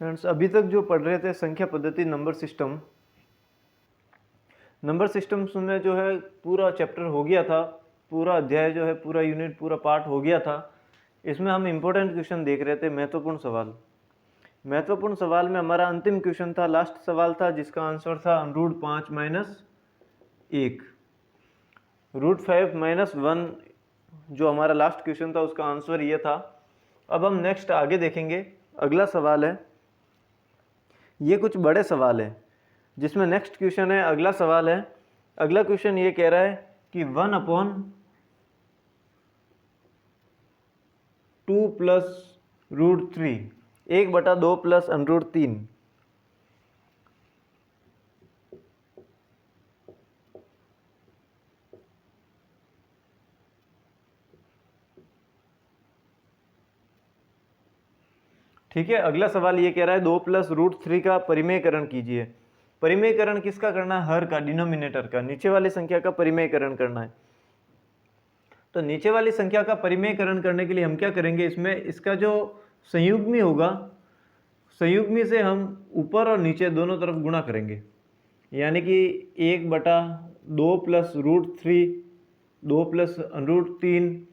Friends, अभी तक जो पढ़ रहे थे संख्या पद्धति नंबर सिस्टम्स में जो है पूरा चैप्टर हो गया था, पूरा अध्याय जो है, पूरा यूनिट, पूरा पार्ट हो गया था। इसमें हम इम्पोर्टेंट क्वेश्चन देख रहे थे, महत्वपूर्ण सवाल में हमारा अंतिम क्वेश्चन था, लास्ट सवाल था, जिसका आंसर था √5 - 1, √5 - 1 जो हमारा लास्ट क्वेश्चन था, उसका आंसर ये था। अब हम नेक्स्ट आगे देखेंगे, अगला सवाल है, ये कुछ बड़े सवाल है, जिसमें नेक्स्ट क्वेश्चन है, अगला सवाल है, अगला क्वेश्चन ये कह रहा है कि 1/2 + √3, 1/2 + √3। ठीक है, अगला सवाल ये कह रहा है 2 + √3 का परिमेयकरण कीजिए। परिमेयकरण किसका करना है? हर का, डिनोमिनेटर का, नीचे वाली संख्या का परिमेयकरण करना है। तो नीचे वाली संख्या का परिमेयकरण करने के लिए हम क्या करेंगे, इसमें इसका जो संयुग्मी होगा, संयुग्मी से हम ऊपर और नीचे दोनों तरफ गुणा करेंगे, यानी कि 1/2 + √3, 2 + √3,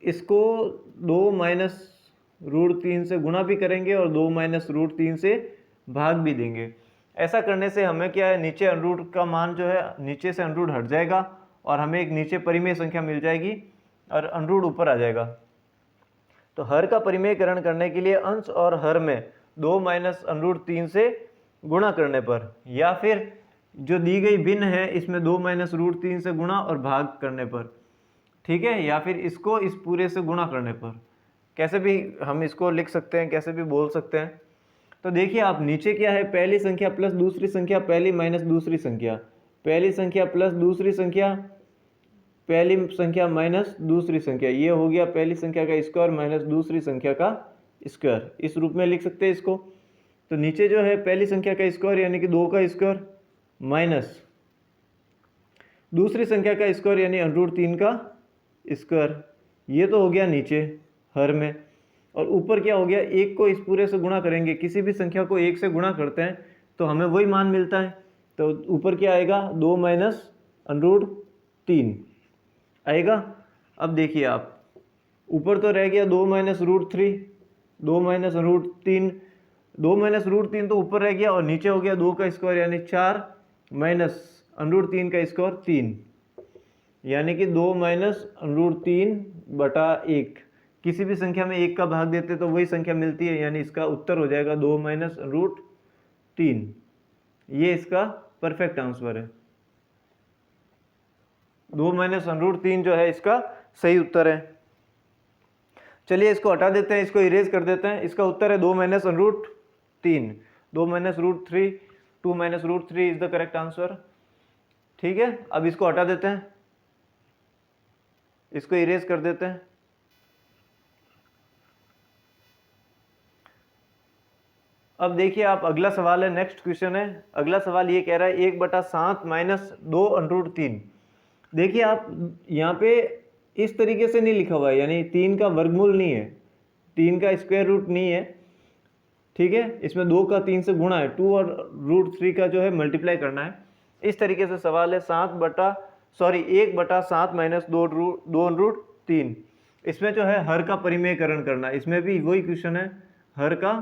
इसको 2 - √3 से गुणा भी करेंगे और 2 - √3 से भाग भी देंगे। ऐसा करने से हमें क्या है, नीचे अंडरूट का मान जो है, नीचे से अंडरूट हट जाएगा और हमें एक नीचे परिमेय संख्या मिल जाएगी और अंडरूट ऊपर आ जाएगा। तो हर का परिमेयकरण करने के लिए अंश और हर में 2 - √3 से गुणा करने पर, या फिर जो दी गई भिन्न है इसमें 2 - √3 से गुणा और भाग करने पर, ठीक है, या फिर इसको इस पूरे से गुणा करने पर, कैसे भी हम इसको लिख सकते हैं, कैसे भी बोल सकते हैं। तो देखिए आप, नीचे क्या है, पहली संख्या प्लस दूसरी संख्या, पहली माइनस दूसरी संख्या, पहली संख्या प्लस दूसरी संख्या, पहली संख्या माइनस दूसरी संख्या, ये हो गया पहली संख्या का स्क्वायर माइनस दूसरी संख्या का स्क्वायर, इस रूप में लिख सकते हैं इसको। तो नीचे जो है पहली संख्या का स्क्वायर यानी कि 2 का स्क्वायर माइनस दूसरी संख्या का स्क्वायर यानी √3 का स्क्वायर, ये तो हो गया नीचे हर में। और ऊपर क्या हो गया, 1 को इस पूरे से गुणा करेंगे, किसी भी संख्या को 1 से गुणा करते हैं तो हमें वही मान मिलता है। तो ऊपर क्या आएगा, 2 - √3 आएगा। अब देखिए आप, ऊपर तो रह गया 2 - √3, 2 - √3, 2 - √3 तो ऊपर रह गया, और नीचे हो गया 2 का स्क्वायर यानी 4 माइनस √3 का स्क्वायर 3, यानी कि 2 - √3/1। किसी भी संख्या में 1 का भाग देते तो वही संख्या मिलती है, यानी इसका उत्तर हो जाएगा 2 - √3। ये इसका परफेक्ट आंसर है। 2 - √3 जो है इसका सही उत्तर है। चलिए इसको हटा देते हैं, इसको इरेज कर देते हैं। इसका उत्तर है 2 - √3, 2 - √3, 2 - √3 इज द करेक्ट आंसर। ठीक है, अब इसको हटा देते हैं, इसको इरेज कर देते हैं। अब देखिए आप, अगला सवाल है, नेक्स्ट क्वेश्चन है, अगला सवाल ये कह रहा है 1/7 - 2 √3। देखिए आप, यहाँ पे इस तरीके से नहीं लिखा हुआ है, यानी 3 का वर्गमूल नहीं है, 3 का स्क्वायर रूट नहीं है, ठीक है, इसमें 2 का 3 से गुणा है, 2 और √3 का जो है मल्टीप्लाई करना है। इस तरीके से सवाल है, 1/7 - 2 √3। इसमें जो है हर का परिमेयकरण करना है, इसमें भी वही क्वेश्चन है, हर का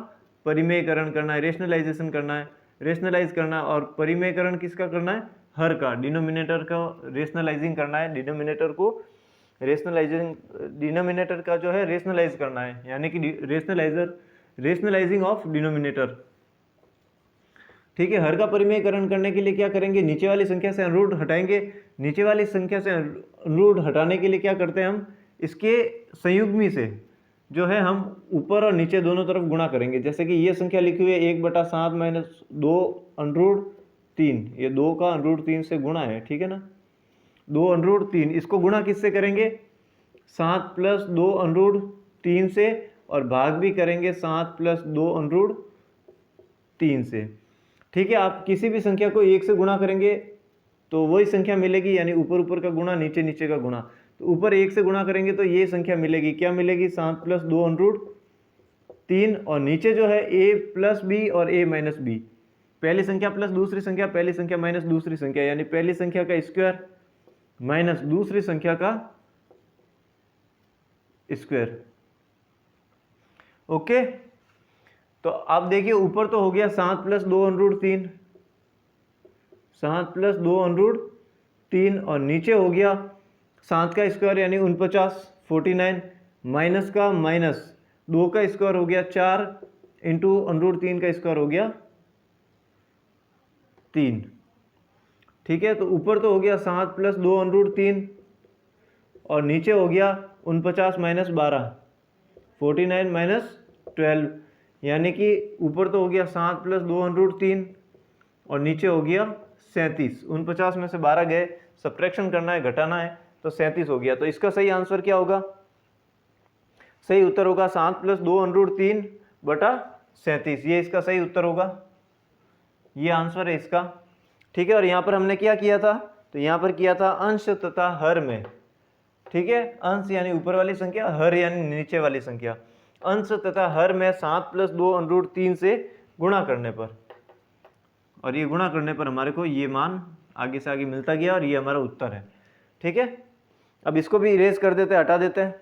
परिमेयकरण करना है, रेशनलाइजेशन करना है, रेशनलाइज करना है। और परिमेयकरण किसका करना है, हर का, डिनोमिनेटर का रेशनलाइजिंग करना है, डिनोमिनेटर को रेशनलाइजिंग, डिनोमिनेटर का जो है रेशनलाइज करना है, यानी कि रेशनलाइजिंग ऑफ डिनोमिनेटर। ठीक है, हर का परिमेयकरण करने के लिए क्या करेंगे, नीचे वाली संख्या से √, हटाएंगे। नीचे वाली संख्या से √, हटाने के लिए क्या करते हैं हम, इसके संयुग्मी से जो है हम ऊपर और नीचे दोनों तरफ गुणा करेंगे। जैसे कि ये संख्या लिखी हुई है 1/7 - 2 √3, ये 2 का √3 से गुणा है, ठीक है ना, 2 √3, इसको गुणा किससे करेंगे, 7 + 2 √3 से, और भाग भी करेंगे 7 + 2 √3 से। ठीक है, आप किसी भी संख्या को 1 से गुणा करेंगे तो वही संख्या मिलेगी, यानी ऊपर ऊपर का गुणा, नीचे नीचे का गुणा। तो ऊपर 1 से गुणा करेंगे तो ये संख्या मिलेगी, क्या मिलेगी, 7 + 2 3 और नीचे जो है a प्लस बी और a माइनस बी, पहली संख्या प्लस दूसरी संख्या, पहली संख्या माइनस दूसरी संख्या, यानी पहली संख्या का स्क्वायर माइनस दूसरी संख्या का स्क्वायर। ओके, तो आप देखिए ऊपर तो हो गया 7 प्लस 2√3, 7 प्लस 2√3 और नीचे हो गया 7 का स्क्वायर यानी 49, 49 माइनस का माइनस 2 का स्क्वायर हो गया 4 इंटू √3 का स्क्वायर हो गया 3। ठीक है, तो ऊपर तो हो गया 7 प्लस 2√3 और नीचे हो गया 49 माइनस 12, 49 माइनस 12, यानी कि ऊपर तो हो गया 7 प्लस 2√3 और नीचे हो गया 37। 49 में से 12 गए, सब्ट्रैक्शन करना है, घटाना है, तो 37 हो गया। तो इसका सही आंसर क्या होगा? सही उत्तर होगा 7 प्लस 2√3 बटा 37, ये इसका सही उत्तर होगा, ये आंसर है इसका। ठीक है, और यहाँ पर हमने क्या किया था? तो यहाँ पर किया था अंश तथा हर में। ठीक है, अंश यानी ऊपर वाली संख्या, हर यानी नीचे वाली संख्या। अंश तथा हर में 7 प्लस 2√3 से गुणा करने पर, और ये गुणा करने पर हमारे को ये मान आगे से आगे मिलता गया और ये हमारा उत्तर है। ठीक है, अब इसको भी इरेज कर देते हैं, हटा देते हैं।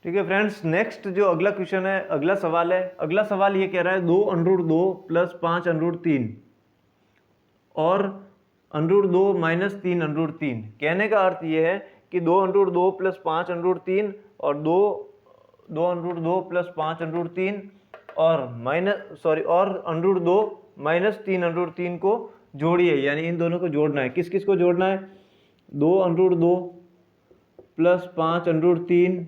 ठीक है फ्रेंड्स, नेक्स्ट जो अगला क्वेश्चन है, अगला सवाल है, अगला सवाल ये कह रहा है 2√2 प्लस 5√3 और √2 माइनस 3√3। कहने का अर्थ ये है कि 2√2 प्लस 5√3 और 2√2 प्लस 5√3 और √2 माइनस 3√3 को जोड़िए, यानी इन दोनों को जोड़ना है। किस किस को जोड़ना है? 2√2 प्लस 5√3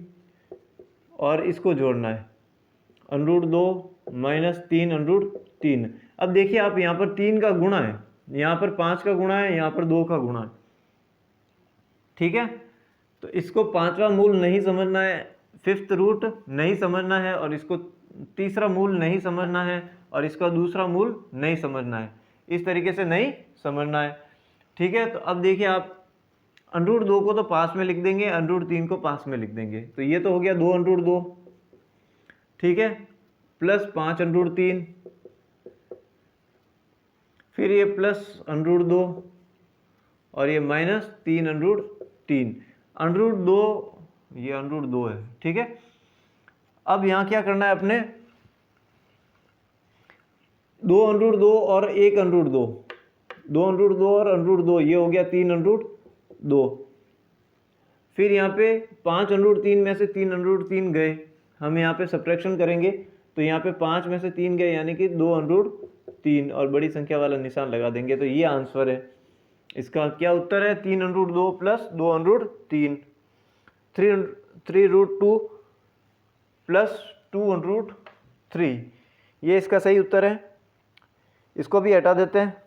और इसको जोड़ना है √2 माइनस 3√3। अब देखिए आप, यहाँ पर 3 का गुणा है, यहाँ पर 5 का गुणा है, यहाँ पर 2 का गुणा है। ठीक है, तो इसको पांचवा मूल नहीं समझना है, फिफ्थ रूट नहीं समझना है, और इसको तीसरा मूल नहीं समझना है, और इसका दूसरा मूल नहीं समझना है। इस तरीके से नहीं समझना है। ठीक है, तो अब देखिए आप √2 को तो पास में लिख देंगे, √3 को पास में लिख देंगे, तो ये तो हो गया 2√2। ठीक है, प्लस 5√3, फिर ये प्लस √2 और ये माइनस 3√3। √2 ये √2 है। ठीक है, अब यहाँ क्या करना है अपने? 2√2 और 1√2, 2√2 और √2, ये हो गया 3√2। फिर यहाँ पे 5√3 में से 3√3 गए, हम यहाँ पे सब्ट्रैक्शन करेंगे तो यहाँ पे 5 में से 3 गए, यानी कि 2√3 और बड़ी संख्या वाला निशान लगा देंगे, तो ये आंसर है। इसका क्या उत्तर है? 3√2 प्लस 2√3, 3√2 प्लस 2√3, ये इसका सही उत्तर है। इसको भी हटा देते हैं।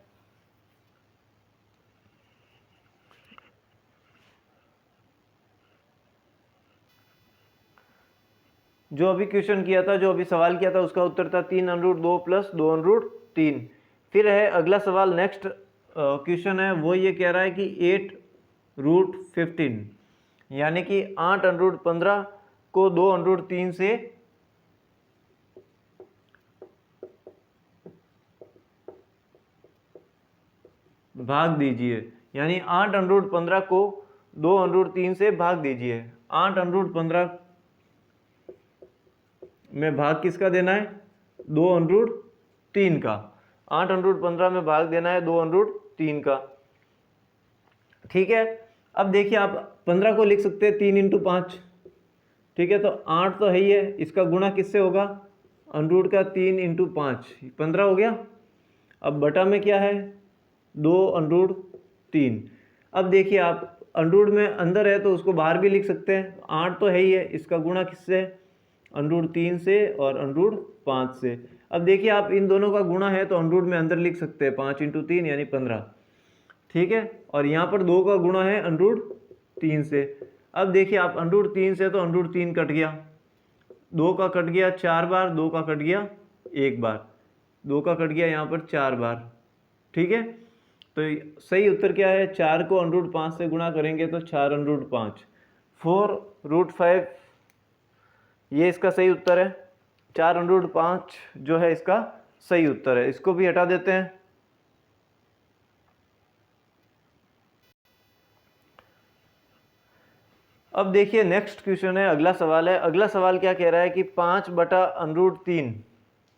जो अभी क्वेश्चन किया था, जो अभी सवाल किया था, उसका उत्तर था 3√2 प्लस 2√3। फिर है अगला सवाल, नेक्स्ट क्वेश्चन है, वो ये कह रहा है कि 8√15, यानी कि 8√15 को 2√3 से भाग दीजिए, यानी 8√15 को 2√3 से भाग दीजिए। 8√15 में भाग किसका देना है? 2√3 का। 8√15 में भाग देना है 2√3 का। ठीक है, अब देखिए आप 15 को लिख सकते हैं 3 × 5। ठीक है, तो 8 तो है ही है, इसका गुणा किससे होगा? √ का 3 × 5, 15 हो गया। अब बटा में क्या है? 2√3। अब देखिए आप, √ में अंदर है तो उसको बाहर भी लिख सकते हैं। 8 तो है ही है, इसका गुणा किससे? √3 से और √5 से। अब देखिए आप, इन दोनों का गुणा है तो √ में अंदर लिख सकते हैं, 5 × 3 यानी 15। ठीक है, और यहाँ पर 2 का गुणा है √3 से। अब देखिए आप, √3 से तो √3 कट गया, 2 का कट गया 4 बार, 2 का कट गया 1 बार, 2 का कट गया यहाँ पर 4 बार। ठीक है, तो सही उत्तर क्या है? 4 को √ 5 से गुणा करेंगे तो 4 √ 5। 4√5 ये इसका सही उत्तर है। 4√5 जो है इसका सही उत्तर है। इसको भी हटा देते हैं। अब देखिए नेक्स्ट क्वेश्चन है, अगला सवाल है। अगला सवाल क्या कह रहा है कि 5/√3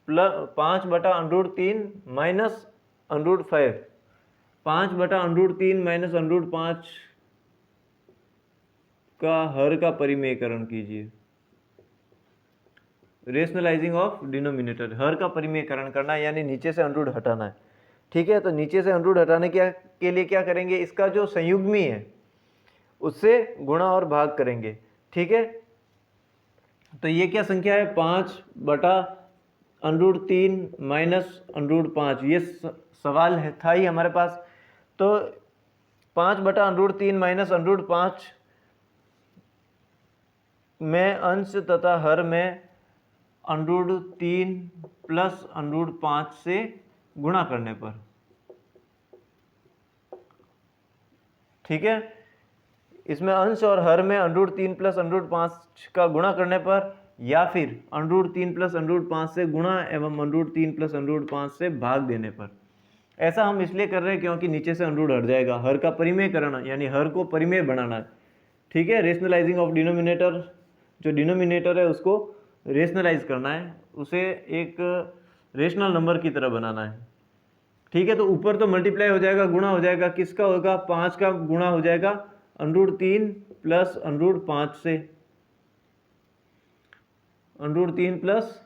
प्लस 5/√3 माइनस √5, 5/√3 माइनस √5 का हर का परिमेयकरण कीजिए। रेशनलाइजिंग ऑफ डिनोमिनेटर, हर का परिमेयकरण करना है, यानी नीचे से अंडरूट हटाना है। ठीक है, तो नीचे से अंडरूट हटाने के लिए क्या करेंगे, इसका जो संयुग्मी है उससे गुणा और भाग करेंगे। ठीक है, तो ये क्या संख्या है, 5/√3 माइनस √5, ये सवाल है था ही हमारे पास। तो 5/√3 माइनस √5 में अंश तथा हर में √3 प्लस √5 से गुणा करने पर, ठीक है, इसमें अंश और हर में √3 प्लस √5 का गुणा करने पर, या फिर √3 प्लस √5 से गुणा एवं √3 प्लस √5 से भाग देने पर। ऐसा हम इसलिए कर रहे हैं क्योंकि नीचे से अंडरूट हट जाएगा, हर का परिमेय करना यानी हर को परिमेय बनाना है। ठीक है, रेशनलाइजिंग ऑफ डिनोमिनेटर, जो डिनोमिनेटर है उसको रेशनलाइज करना है, उसे एक रेशनल नंबर की तरह बनाना है। ठीक है, तो ऊपर तो मल्टीप्लाई हो जाएगा, गुणा हो जाएगा, किसका होगा, 5 का गुणा हो जाएगा √3 प्लस √5 से, √3 प्लस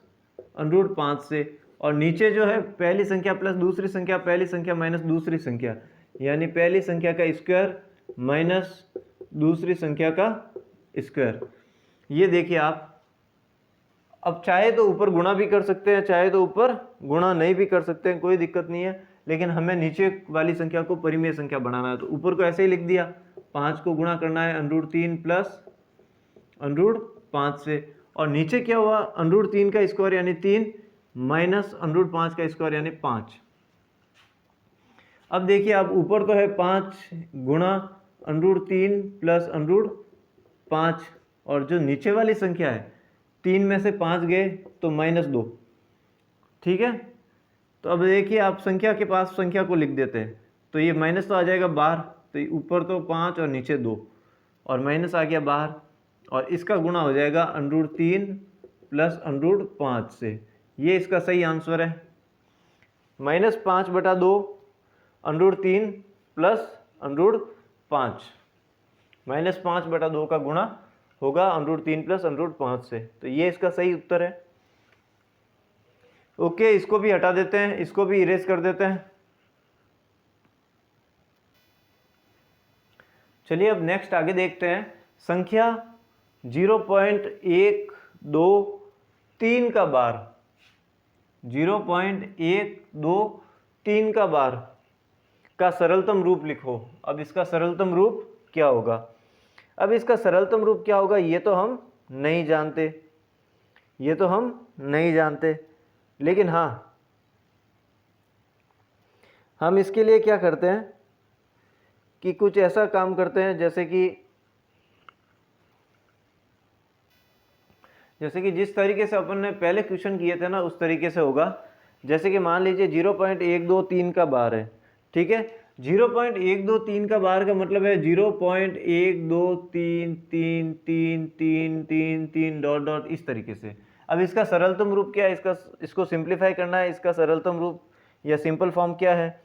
√5 से, और नीचे जो है पहली संख्या प्लस दूसरी संख्या, पहली संख्या माइनस दूसरी संख्या, यानी पहली संख्या का स्क्वायर माइनस दूसरी संख्या का स्क्वायर। ये देखिए आप, अब चाहे तो ऊपर गुणा भी कर सकते हैं, चाहे तो ऊपर गुणा नहीं भी कर सकते हैं, कोई दिक्कत नहीं है, लेकिन हमें नीचे वाली संख्या को परिमेय संख्या बनाना है। तो ऊपर को ऐसे ही लिख दिया, 5 को गुणा करना है √3 प्लस √5 से, और नीचे क्या हुआ, √3 का स्क्वायर यानी 3 माइनस √5 का स्क्वायर यानी 5। अब देखिए आप, ऊपर तो है 5 गुणा √3 प्लस √5, और जो नीचे वाली संख्या है 3 में से 5 गए तो -2। ठीक है, तो अब देखिए आप संख्या के पास संख्या को लिख देते हैं, तो ये माइनस तो आ जाएगा बाहर, तो ऊपर तो 5 और नीचे 2, और माइनस आ गया बाहर, और इसका गुणा हो जाएगा √3 प्लस √5 से। ये इसका सही आंसर है, -5/2 √3 प्लस √5, -5/2 का गुणा होगा √3 प्लस √5 से, तो ये इसका सही उत्तर है। ओके, इसको भी हटा देते हैं, इसको भी इरेज कर देते हैं। चलिए अब नेक्स्ट आगे देखते हैं, संख्या 0.123 का बार, 0.123 का बार का सरलतम रूप लिखो। अब इसका सरलतम रूप क्या होगा, अब इसका सरलतम रूप क्या होगा ये तो हम नहीं जानते, ये तो हम नहीं जानते, लेकिन हाँ हम इसके लिए क्या करते हैं कि कुछ ऐसा काम करते हैं, जैसे कि जिस तरीके से अपन ने पहले क्वेश्चन किए थे ना, उस तरीके से होगा। जैसे कि मान लीजिए 0.123 का बार है, ठीक है, 0.123 का बार का मतलब है 0.1233333 डॉट डॉट इस तरीके से। अब इसका सरलतम रूप क्या है, इसको सिंप्लीफाई करना है, इसका सरलतम रूप या सिंपल फॉर्म क्या है,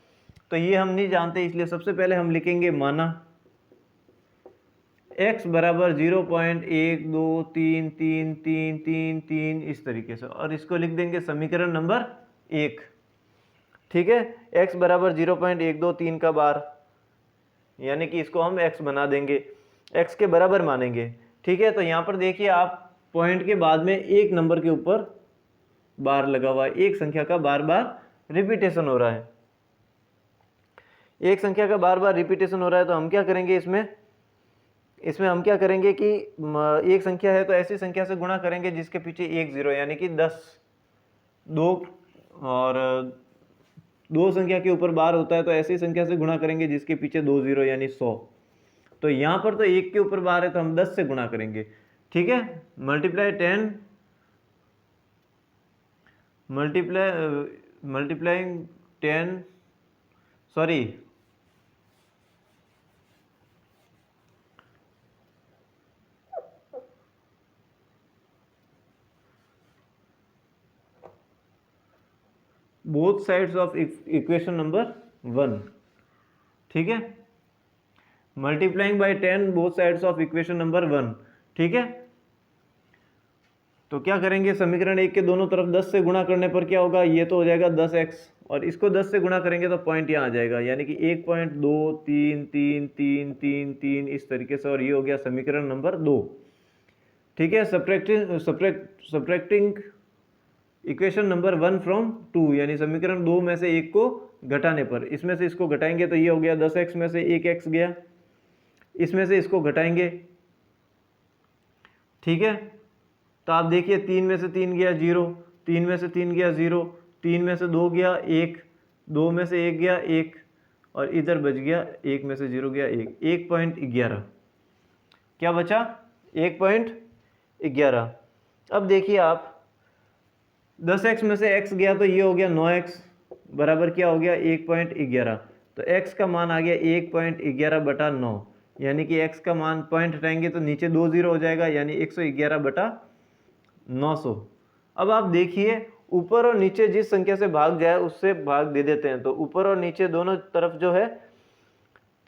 तो ये हम नहीं जानते, इसलिए सबसे पहले हम लिखेंगे माना x बराबर 0.1233333 इस तरीके से, और इसको लिख देंगे समीकरण नंबर 1। ठीक है, x बराबर 0.123 का बार, यानी कि इसको हम x बना देंगे, x के बराबर मानेंगे। ठीक है, तो यहाँ पर देखिए आप, पॉइंट के बाद में एक नंबर के ऊपर बार लगा हुआ है, एक संख्या का बार बार रिपीटेशन हो रहा है, एक संख्या का बार बार रिपीटेशन हो रहा है। तो हम क्या करेंगे, इसमें हम क्या करेंगे कि एक संख्या है तो ऐसी संख्या से गुणा करेंगे जिसके पीछे 1 0, यानी कि 10, 2 और 2 संख्या के ऊपर बार होता है तो ऐसी संख्या से गुणा करेंगे जिसके पीछे 2 0 यानी 100। तो यहाँ पर तो 1 के ऊपर बार है तो हम 10 से गुणा करेंगे, ठीक है। Multiplying 10, sorry both sides of equation number 1, ठीक है। Multiplying by 10 both sides of equation number 1, ठीक है। तो क्या करेंगे, समीकरण 1 के दोनों तरफ 10 से गुणा करने पर क्या होगा, ये तो हो जाएगा 10x, और इसको 10 से गुणा करेंगे तो पॉइंट यहाँ आ जाएगा, यानी कि 1.233333 इस तरीके से, और ये हो गया समीकरण नंबर 2, ठीक है। सब्ट्रैक्टिंग इक्वेशन नंबर 1 फ्रॉम 2, यानी समीकरण 2 में से 1 को घटाने पर, इसमें से इसको घटाएंगे तो ये हो गया 10x में से 1x गया, इसमें से इसको घटाएंगे, ठीक है। तो आप देखिए 3 में से 3 गया 0, 3 में से 3 गया 0, 3 में से 2 गया 1, 2 में से 1 गया 1, और इधर बच गया 1 में से 0 गया 1, 1.11 क्या बचा, 1.11। अब देखिए आप 10x में से x गया तो ये हो गया 9x बराबर क्या हो गया 1.11, तो x का मान आ गया 1.11/9, यानी कि x का मान पॉइंट हटाएंगे तो नीचे 2 0 हो जाएगा, यानी 111/900। अब आप देखिए ऊपर और नीचे जिस संख्या से भाग जाए उससे भाग दे देते हैं, तो ऊपर और नीचे दोनों तरफ जो है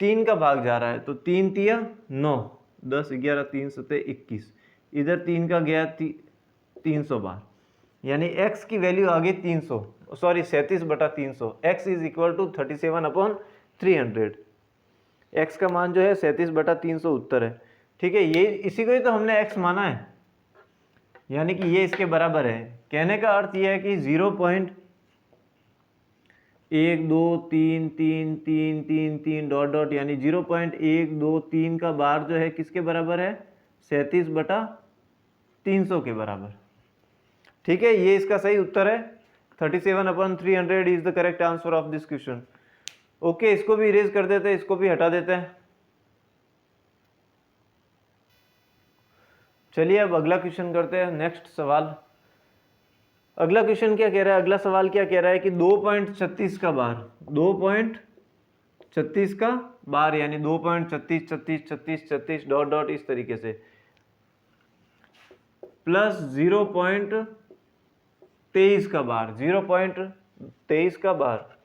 3 का भाग जा रहा है, तो 3 तिया 9, 10 11 3 7 21, इधर 3 का गया 300 बार, यानी x की वैल्यू आ गई 37/300, x is equal to 37/300, x का मान जो है 37/300 उत्तर है, ठीक है। ये इसी को ही तो हमने x माना है, यानी कि ये इसके बराबर है। कहने का अर्थ यह है कि 0.1233333 डॉट डॉट, यानी 0.123 का बार जो है किसके बराबर है, 37/300 के बराबर, ठीक है। ये इसका सही उत्तर है, 37/300 is the correct answer of this question. Okay, इसको भी इरेज कर देते हैं, इसको भी हटा देते हैं। चलिए अब अगला क्वेश्चन करते हैं, नेक्स्ट सवाल। अगला क्वेश्चन क्या कह रहा है, अगला सवाल क्या कह रहा है कि 2.36 का बार, 2.36 का बार, यानी 2.36 36 36 36 डॉट डॉट इस तरीके से, प्लस 0.23 का बार, 0.23 का बार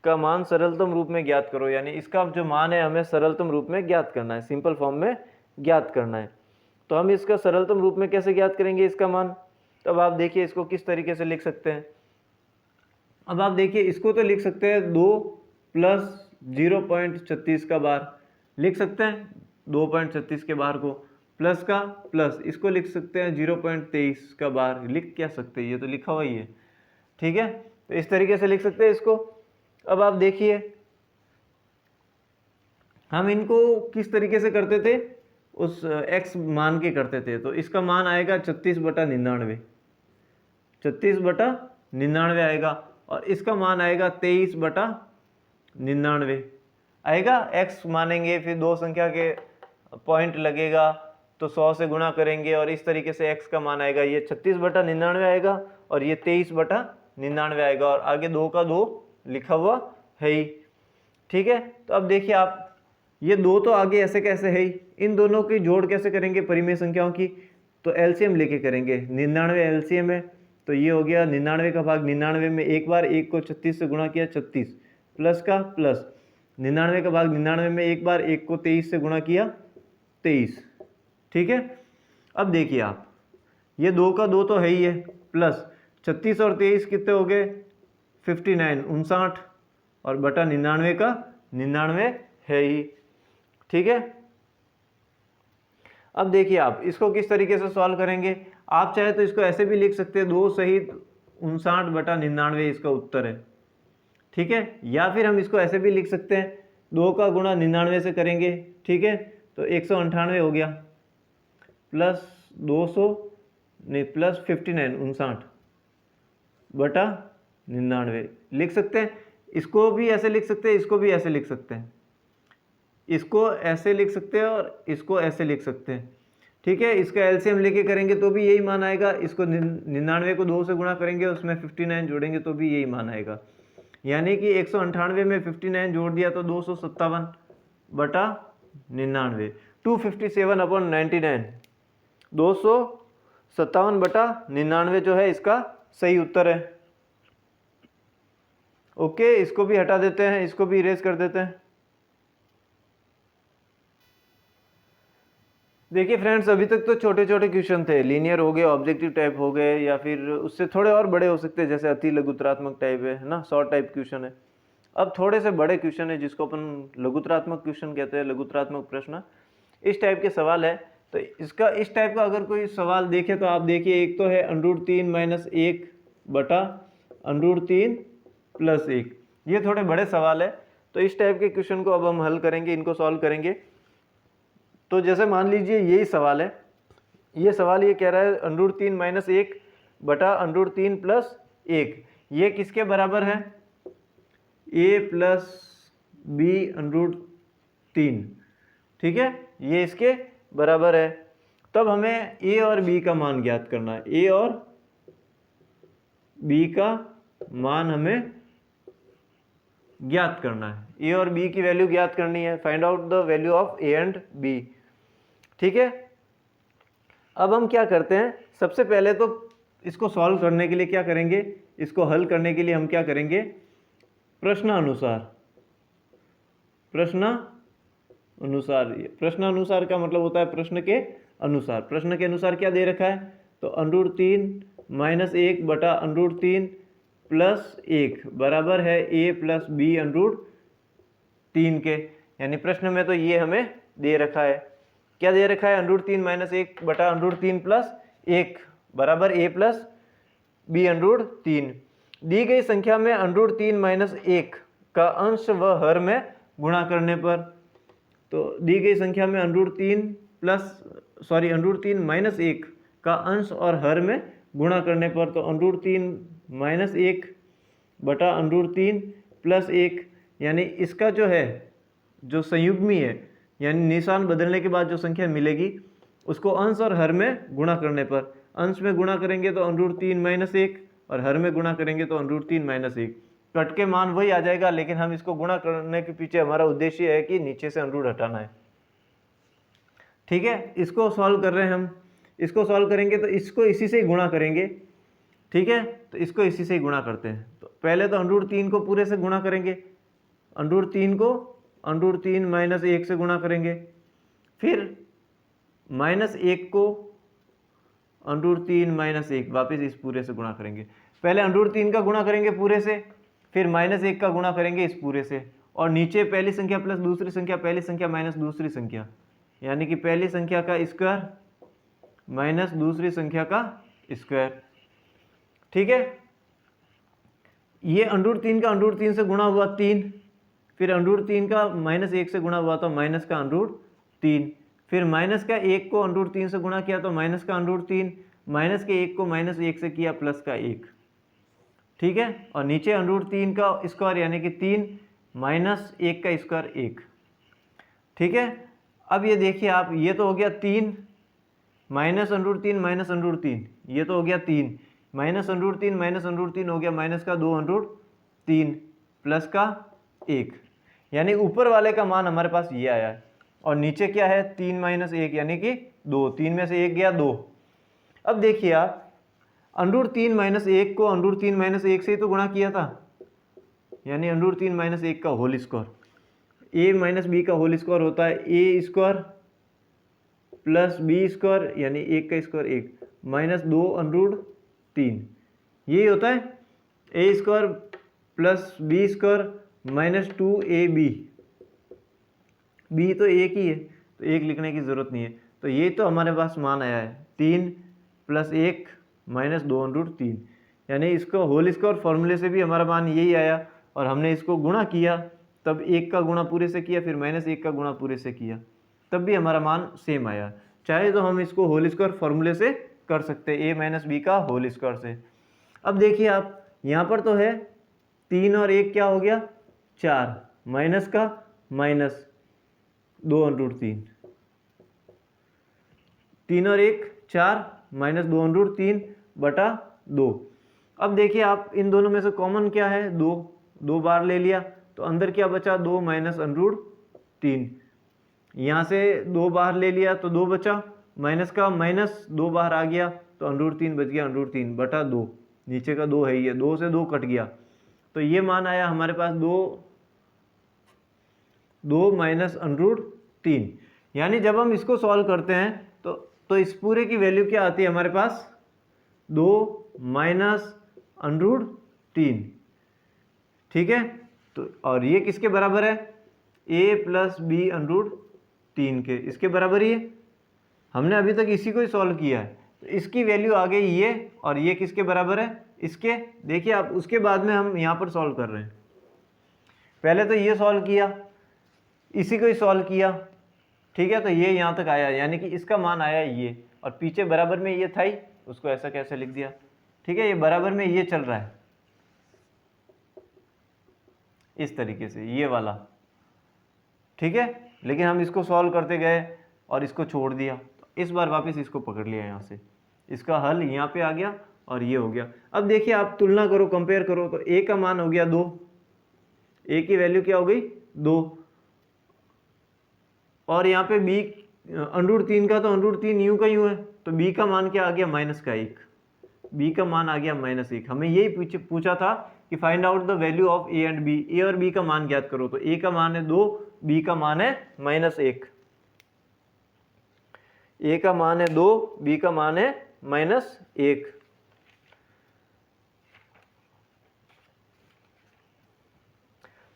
का मान सरलतम रूप में ज्ञात करो, यानी इसका जो मान है हमें सरलतम रूप में ज्ञात करना है, सिंपल फॉर्म में ज्ञात करना है। तो हम इसका सरलतम रूप में कैसे ज्ञात करेंगे इसका मान, तो अब आप देखिए इसको किस तरीके से लिख सकते हैं। अब आप देखिए इसको तो लिख सकते हैं 2 प्लस 0.36 का बार लिख सकते हैं, 2.36 के बार को प्लस का प्लस, इसको लिख सकते हैं 0.23 का बार, लिख क्या सकते हैं, ये तो लिखा हुआ ही है, ठीक है। तो इस तरीके से लिख सकते हैं इसको। अब आप देखिए हम इनको किस तरीके से करते थे, उस x मान के करते थे, तो इसका मान आएगा 36/99, 36/99 आएगा, और इसका मान आएगा 23/99 आएगा। x मानेंगे, फिर दो संख्या के पॉइंट लगेगा तो 100 से गुणा करेंगे, और इस तरीके से x का मान आएगा, ये 36/99 आएगा और ये 23/99 आएगा, और आगे 2 का 2 लिखा हुआ है ही, ठीक है। तो अब देखिए आप, ये 2 तो आगे ऐसे कैसे है ही, इन दोनों की जोड़ कैसे करेंगे परिमेय संख्याओं की, तो एलसीएम लेके करेंगे। 99 एलसीएम है, तो ये हो गया 99 का भाग 99 में, एक बार 1 को 36 से गुणा किया 36, प्लस का प्लस, 99 का भाग 99 में एक बार 1 को 23 से गुणा किया 23, ठीक है। अब देखिए आप, ये 2 का 2 तो है ही है, प्लस 36 और 23 कितने हो गए 59 59, और बटा 99 का 99 है ही, ठीक है। अब देखिए आप इसको किस तरीके से सॉल्व करेंगे, आप चाहे तो इसको ऐसे भी लिख सकते हैं, 2 सहित 59/99 इसका उत्तर है, ठीक है। या फिर हम इसको ऐसे भी लिख सकते हैं, 2 का गुणा 99 से करेंगे, ठीक है, तो 198 हो गया, प्लस 200 नहीं प्लस 59 59/99 लिख सकते हैं। इसको भी ऐसे लिख सकते हैं, इसको भी ऐसे लिख सकते हैं, इसको ऐसे लिख सकते हैं और इसको ऐसे लिख सकते हैं, ठीक है। इसका एलसीएम लेके करेंगे तो भी यही मान आएगा, इसको 99 को 2 से गुणा करेंगे, उसमें 59 जोड़ेंगे तो भी यही मान आएगा। यानी कि 198 में 59 जोड़ दिया तो 257 बटा 99, 257 अपॉन 99, 257 बटा 99 जो है इसका सही उत्तर है। ओके, इसको भी हटा देते हैं, इसको भी इरेज कर देते हैं। देखिए फ्रेंड्स, अभी तक तो छोटे छोटे क्वेश्चन थे, लीनियर हो गए, ऑब्जेक्टिव टाइप हो गए, या फिर उससे थोड़े और बड़े हो सकते हैं, जैसे अति लघुतरात्मक टाइप है ना, शॉर्ट टाइप क्वेश्चन है। अब थोड़े से बड़े क्वेश्चन है जिसको अपन लघुतरात्मक क्वेश्चन कहते हैं, लघुतरात्मक प्रश्न, इस टाइप के सवाल है। तो इसका इस टाइप का अगर कोई सवाल देखे तो आप देखिए, एक तो है √3 - 1 बटा √3 + 1, ये थोड़े बड़े सवाल है। तो इस टाइप के क्वेश्चन को अब हम हल करेंगे, इनको सॉल्व करेंगे। तो जैसे मान लीजिए यही सवाल है, ये सवाल ये कह रहा है √3 - 1 बटा √3 + 1, ये किसके बराबर है? a + b √3, ठीक है, ये इसके बराबर है। तब हमें a और b का मान ज्ञात करना है, a और b का मान हमें ज्ञात करना है, a और b की वैल्यू ज्ञात करनी है, find out the value of a and b, ठीक है। अब हम क्या करते हैं, सबसे पहले तो इसको सॉल्व करने के लिए क्या करेंगे, इसको हल करने के लिए हम क्या करेंगे, प्रश्नानुसार। प्रश्नानुसार का मतलब होता है प्रश्न के अनुसार। प्रश्न के अनुसार क्या दे रखा है, तो √3 - 1 बटा √3 + 1 बराबर है a + b √3 के। यानी प्रश्न में तो ये हमें दे रखा है, क्या दे रखा है, √3 - 1 बटा √3 + 1 बराबर a + b √3। दी गई संख्या में √3 - 1 का अंश व हर में गुणा करने पर, तो दी गई संख्या में √3 - 1 का अंश और हर में गुणा करने पर, तो √3 - 1 बटा √3 + 1, यानी इसका जो है, जो संयुग्मी है, यानी निशान बदलने के बाद जो संख्या मिलेगी उसको अंश और हर में गुणा करने पर, अंश में गुणा करेंगे तो √3 - 1 और हर में गुणा करेंगे तो √3 - 1, कट के मान वही आ जाएगा, लेकिन हम इसको गुणा करने के पीछे हमारा उद्देश्य है कि नीचे से √ हटाना है, ठीक है। इसको सॉल्व कर रहे हैं हम, इसको सॉल्व करेंगे तो इसको इसी से ही गुणा करेंगे, ठीक है। तो इसको इसी से ही गुणा करते हैं, तो पहले तो √3 को पूरे से गुणा करेंगे, √3 को √3 - 1 से गुणा करेंगे, फिर -1 को √3 - 1 वापस इस पूरे से गुणा करेंगे। पहले √3 का गुणा करेंगे पूरे से, फिर -1 का गुणा करेंगे इस पूरे से, और नीचे पहली संख्या प्लस दूसरी संख्या, पहली संख्या माइनस दूसरी संख्या, यानी कि पहली संख्या का स्क्वायर माइनस दूसरी संख्या का स्क्वायर, ठीक है। ये √3 का √3 से गुणा हुआ 3, फिर √3 का -1 से गुणा हुआ तो माइनस का √3, फिर माइनस का 1 को √3 से गुणा किया तो माइनस का √3, माइनस के 1 को -1 से किया प्लस का 1, ठीक है। और नीचे √3 का स्क्वायर यानी कि 3 माइनस 1 का स्क्वायर 1, ठीक है। अब ये देखिए आप, ये तो हो गया 3 माइनस √3 माइनस √3, ये तो हो गया 3 माइनस √3 हो गया माइनस का 2√3 प्लस का 1, यानी ऊपर वाले का मान हमारे पास ये आया है, और नीचे क्या है 3 - 1 यानी कि 2, 3 में से 1 गया 2। अब देखिए आप, √3 - 1 को √3 - 1 से ही तो गुणा किया था, यानी √3 - 1 का होल स्क्वायर, a - b का होल स्क्वायर होता है a² + b² यानी 1 का स्क्वायर 1 माइनस 2√3, यही होता है a² + b² minus 2ab, b तो एक ही है तो 1 लिखने की ज़रूरत नहीं है। तो ये तो हमारे पास मान आया है 3 + 1 माइनस 2√3, यानी इसको होल स्क्वायर फॉर्मूले से भी हमारा मान यही आया, और हमने इसको गुणा किया तब 1 का गुणा पूरे से किया, फिर -1 का गुणा पूरे से किया, तब भी हमारा मान सेम आया। चाहे तो हम इसको होल स्क्वायर फॉर्मूले से कर सकते हैं, a - b का होल स्क्वायर से। अब देखिए आप, यहाँ पर तो है 3 और 1 क्या हो गया 4, माइनस का माइनस, 2√3, 3 और 1 4 माइनस 2√3/2। अब देखिए आप इन दोनों में से कॉमन क्या है, 2, 2 बार ले लिया तो अंदर क्या बचा, 2 माइनस √3। यहाँ से 2 बाहर ले लिया तो 2 बचा, माइनस का माइनस 2 बाहर आ गया तो √3 बच गया, √3/2। नीचे का 2 है, ये 2 से 2 कट गया तो ये मान आया हमारे पास 2 माइनस √3। यानी जब हम इसको सॉल्व करते हैं तो इस पूरे की वैल्यू क्या आती है हमारे पास, 2 माइनस √3। ठीक है, तो और ये किसके बराबर है, a प्लस बी √3 के, इसके बराबर ही है। हमने अभी तक इसी को ही सॉल्व किया है तो इसकी वैल्यू आ गई ये, और ये किसके बराबर है, इसके। देखिए आप उसके बाद में हम यहाँ पर सॉल्व कर रहे हैं, पहले तो ये सॉल्व किया, इसी को ही सॉल्व किया, ठीक है, तो ये यहाँ तक आया, यानी कि इसका मान आया ये, और पीछे बराबर में ये था ही, उसको ऐसा कैसे लिख दिया। ठीक है, ये बराबर में ये चल रहा है इस तरीके से, ये वाला। ठीक है, लेकिन हम इसको सॉल्व करते गए और इसको छोड़ दिया, तो इस बार वापस इसको पकड़ लिया, यहाँ से इसका हल यहाँ पे आ गया और ये हो गया। अब देखिए आप तुलना करो, कंपेयर करो, तो a का मान हो गया 2, a की वैल्यू क्या हो गई 2, और यहाँ पे b √3 का तो √3 यूं का यूं है, तो b का मान क्या आ गया, -1, b का मान आ गया -1। हमें यही पूछा था कि find out the value of a and b, a और b का मान ज्ञात करो, तो a का मान है 2, b का मान है -1, a का मान है 2, b का मान है -1।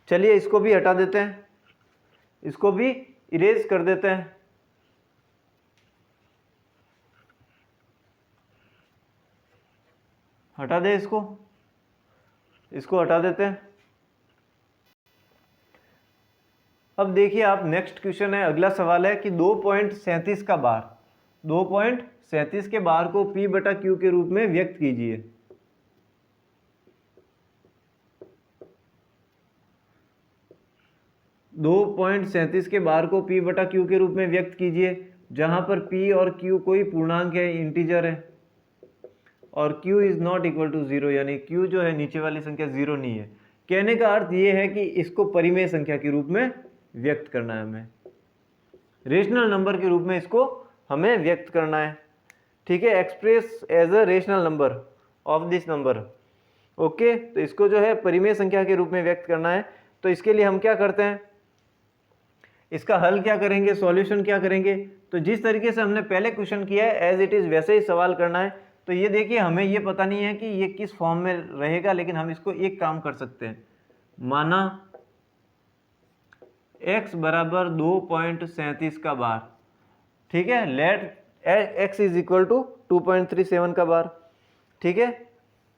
चलिए इसको भी हटा देते हैं, इसको भी इरेज कर देते हैं। हटा दे इसको हटा देते हैं। अब देखिए आप, नेक्स्ट क्वेश्चन है, अगला सवाल है कि 2.37 का बार, 2.37 के बार को P/Q के रूप में व्यक्त कीजिए। दो 2.37 के बार को P/Q के रूप में व्यक्त कीजिए, जहां पर P और Q कोई पूर्णांक है, इंटीजर है, और Q is not equal to 0, यानी Q जो है नीचे वाली संख्या 0 नहीं है। कहने का अर्थ ये है कि इसको परिमेय संख्या के रूप में व्यक्त करना है, हमें रेशनल नंबर के रूप में इसको हमें व्यक्त करना है। ठीक है, express as a rational number of this number. Okay, तो इसको जो है परिमेय संख्या के रूप में व्यक्त करना है। तो इसके लिए हम क्या करते हैं, इसका हल क्या करेंगे, सॉल्यूशन क्या करेंगे, तो जिस तरीके से हमने पहले क्वेश्चन किया है एज इट इज वैसे ही सवाल करना है। तो ये देखिए, हमें ये पता नहीं है कि ये किस फॉर्म में रहेगा, लेकिन हम इसको एक काम कर सकते हैं, माना x बराबर 2.37 का बार, ठीक है, let x is equal to 2.37 का बार, ठीक है,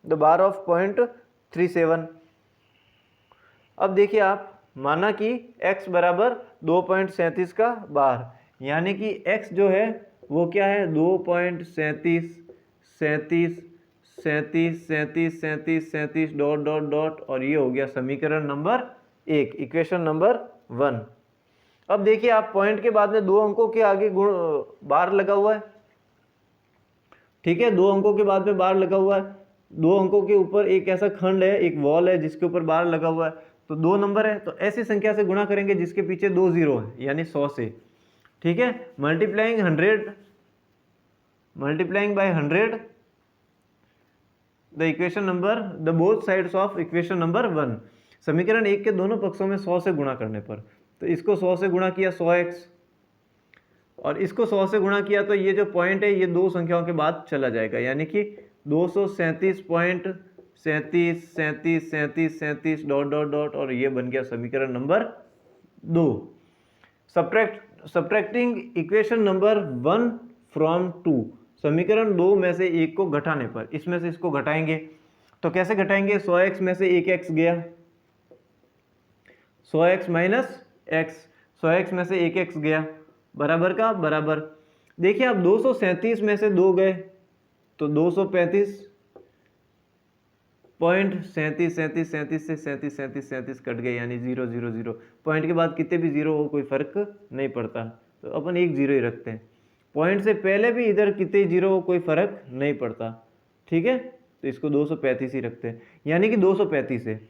द बार ऑफ 0.37। अब देखिए आप, माना कि x बराबर 2.37 का बार, यानी कि x जो है वो क्या है, 2.37 37 37 37 37 37 डॉट डॉट डॉट, और ये हो गया समीकरण नंबर 1, इक्वेशन नंबर 1। अब देखिए आप, पॉइंट के बाद में 2 अंकों के आगे बार लगा हुआ है, ठीक है, 2 अंकों के बाद में बार लगा हुआ है, 2 अंकों के ऊपर एक ऐसा खंड है, एक वॉल है जिसके ऊपर बार लगा हुआ है, तो 2 नंबर है, तो ऐसी संख्या से गुणा करेंगे जिसके पीछे 2 जीरो है, यानी 100 से। ठीक है, multiplying by 100 the equation number, the both sides of equation number 1। समीकरण 1 के दोनों पक्षों में 100 से गुणा करने पर, तो इसको 100 से गुणा किया 100x, और इसको 100 से गुणा किया तो ये जो पॉइंट है ये 2 संख्याओं के बाद चला जाएगा, यानी कि 237.37 डॉट डॉट डॉट, और ये बन गया समीकरण number 2। Subtracting equation number 1 from 2, समीकरण 2 में से एक को घटाने पर, इसमें से इसको घटाएंगे, तो कैसे घटाएंगे, 100x में से एक x गया, 100x माइनस x, 100x में से एक x गया, बराबर का बराबर। देखिए आप, 237 में से 2 गए तो 235, .37 से 37 कट गए, यानी 0 0 0। पॉइंट के बाद कितने भी जीरो हो कोई फर्क नहीं पड़ता, तो अपन एक जीरो ही रखते हैं। पॉइंट से पहले भी इधर कितने जीरो हो कोई फर्क नहीं पड़ता, ठीक है, तो इसको 235 ही रखते हैं। यानी कि 235 है,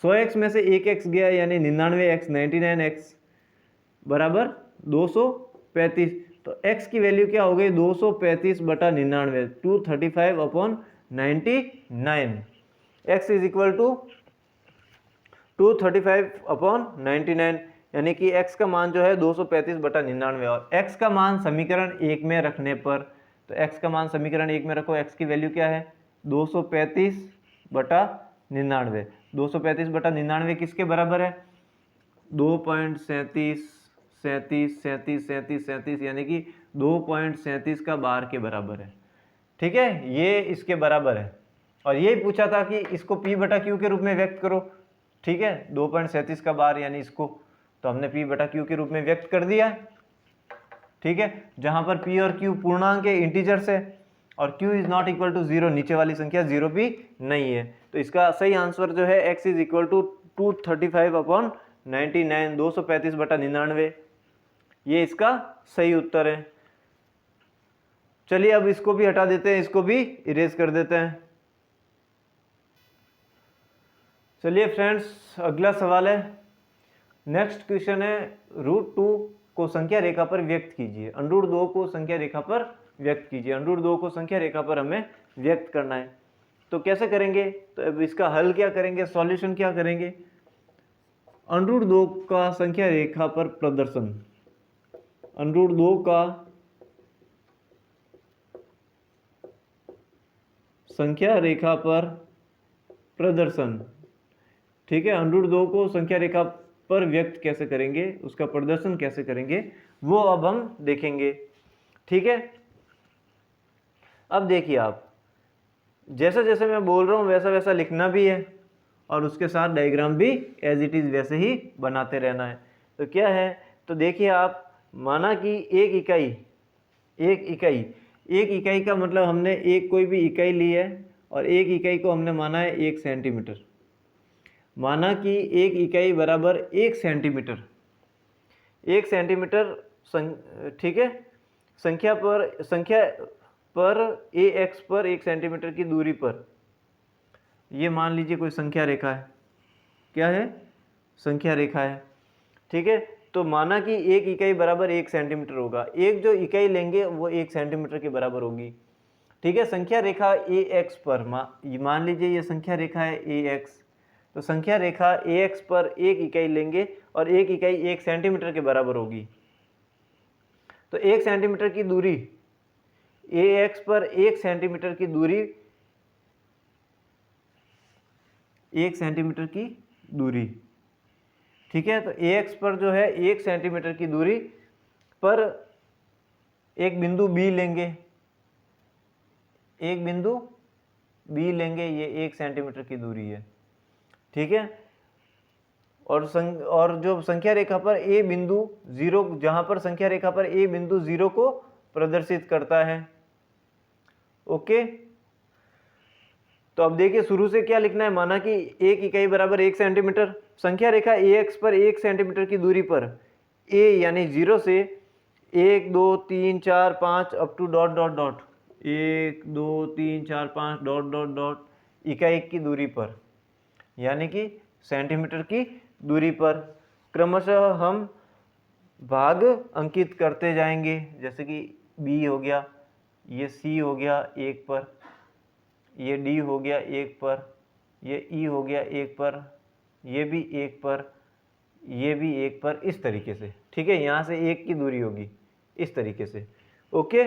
100x में से एक x गया, यानी 99x 99x बराबर 235। तो x की वैल्यू क्या हो गई, 235/99, 235/99। x इज इक्वल टू 235/99, यानी कि x का मान जो है 235/99। और x का मान समीकरण 1 में रखने पर, तो x का मान समीकरण 1 में रखो, x की वैल्यू क्या है 235/99। 235/99 किसके बराबर है, 2.37 यानी कि 2.37 का बार के बराबर है, ठीक है, ये इसके बराबर है। और यही पूछा था कि इसको P/Q के रूप में व्यक्त करो, ठीक है, 2.37 का बार यानी इसको, तो हमने P/Q के रूप में व्यक्त कर दिया है, ठीक है, जहां पर P और Q पूर्णांक है, इंटीजर्स है, और Q is not equal to 0, नीचे वाली संख्या 0 भी नहीं है। तो इसका सही आंसर जो है x इज इक्वल टू 235/99, 235/99, ये इसका सही उत्तर है। चलिए अब इसको भी हटा देते हैं, इसको भी इरेज कर देते हैं। चलिए फ्रेंड्स, अगला सवाल है, नेक्स्ट क्वेश्चन है, √2 को संख्या रेखा पर व्यक्त कीजिए। √2 को संख्या रेखा पर व्यक्त कीजिए। √2 को संख्या रेखा पर हमें व्यक्त करना है, तो कैसे करेंगे, तो अब इसका हल क्या करेंगे, सॉल्यूशन क्या करेंगे। √2 का संख्या रेखा पर प्रदर्शन, √2 का संख्या रेखा पर प्रदर्शन, ठीक है, √2 को संख्या रेखा पर व्यक्त कैसे करेंगे, उसका प्रदर्शन कैसे करेंगे, वो अब हम देखेंगे, ठीक है। अब देखिए आप, जैसे जैसे मैं बोल रहा हूँ वैसा वैसा लिखना भी है, और उसके साथ डायग्राम भी एज इट इज़ वैसे ही बनाते रहना है। तो क्या है, तो देखिए आप, माना कि एक इकाई का मतलब हमने एक कोई भी इकाई ली है, और एक इकाई को हमने माना है 1 सेंटीमीटर। माना कि एक इकाई बराबर 1 सेंटीमीटर, 1 सेंटीमीटर, ठीक है, संख्या पर ax पर 1 सेंटीमीटर की दूरी पर, ये मान लीजिए कोई संख्या रेखा है, क्या है, संख्या रेखा है, ठीक है। तो माना कि एक इकाई बराबर 1 सेंटीमीटर होगा, एक जो इकाई लेंगे वो 1 सेंटीमीटर के बराबर होगी, ठीक है। संख्या रेखा ax पर, मान लीजिए ये संख्या रेखा है ax, तो संख्या रेखा ax पर एक इकाई लेंगे, और एक इकाई 1 सेंटीमीटर के बराबर होगी। तो 1 सेंटीमीटर की दूरी, ax पर 1 सेंटीमीटर की दूरी, 1 सेंटीमीटर की दूरी, ठीक है। तो ax पर जो है 1 सेंटीमीटर की दूरी पर एक बिंदु B लेंगे, एक बिंदु B लेंगे, ये 1 सेंटीमीटर की दूरी है, ठीक है। और जो संख्या रेखा पर A बिंदु 0, जहां पर संख्या रेखा पर A बिंदु 0 को प्रदर्शित करता है, ओके। तो अब देखिए शुरू से क्या लिखना है, माना कि एक इकाई बराबर 1 सेंटीमीटर, संख्या रेखा ax पर 1 सेंटीमीटर की दूरी पर a यानी 0 से 1 2 3 4 5 up to dot dot dot 1 2 3 4 5 dot dot dot इकाई की दूरी पर, यानी कि सेंटीमीटर की दूरी पर क्रमशः हम भाग अंकित करते जाएंगे, जैसे कि b हो गया, ये c हो गया 1 पर, ये D हो गया 1 पर, ये E हो गया 1 पर, ये भी 1 पर, ये भी 1 पर, इस तरीके से, ठीक है। यहाँ से 1 की दूरी होगी इस तरीके से, ओके।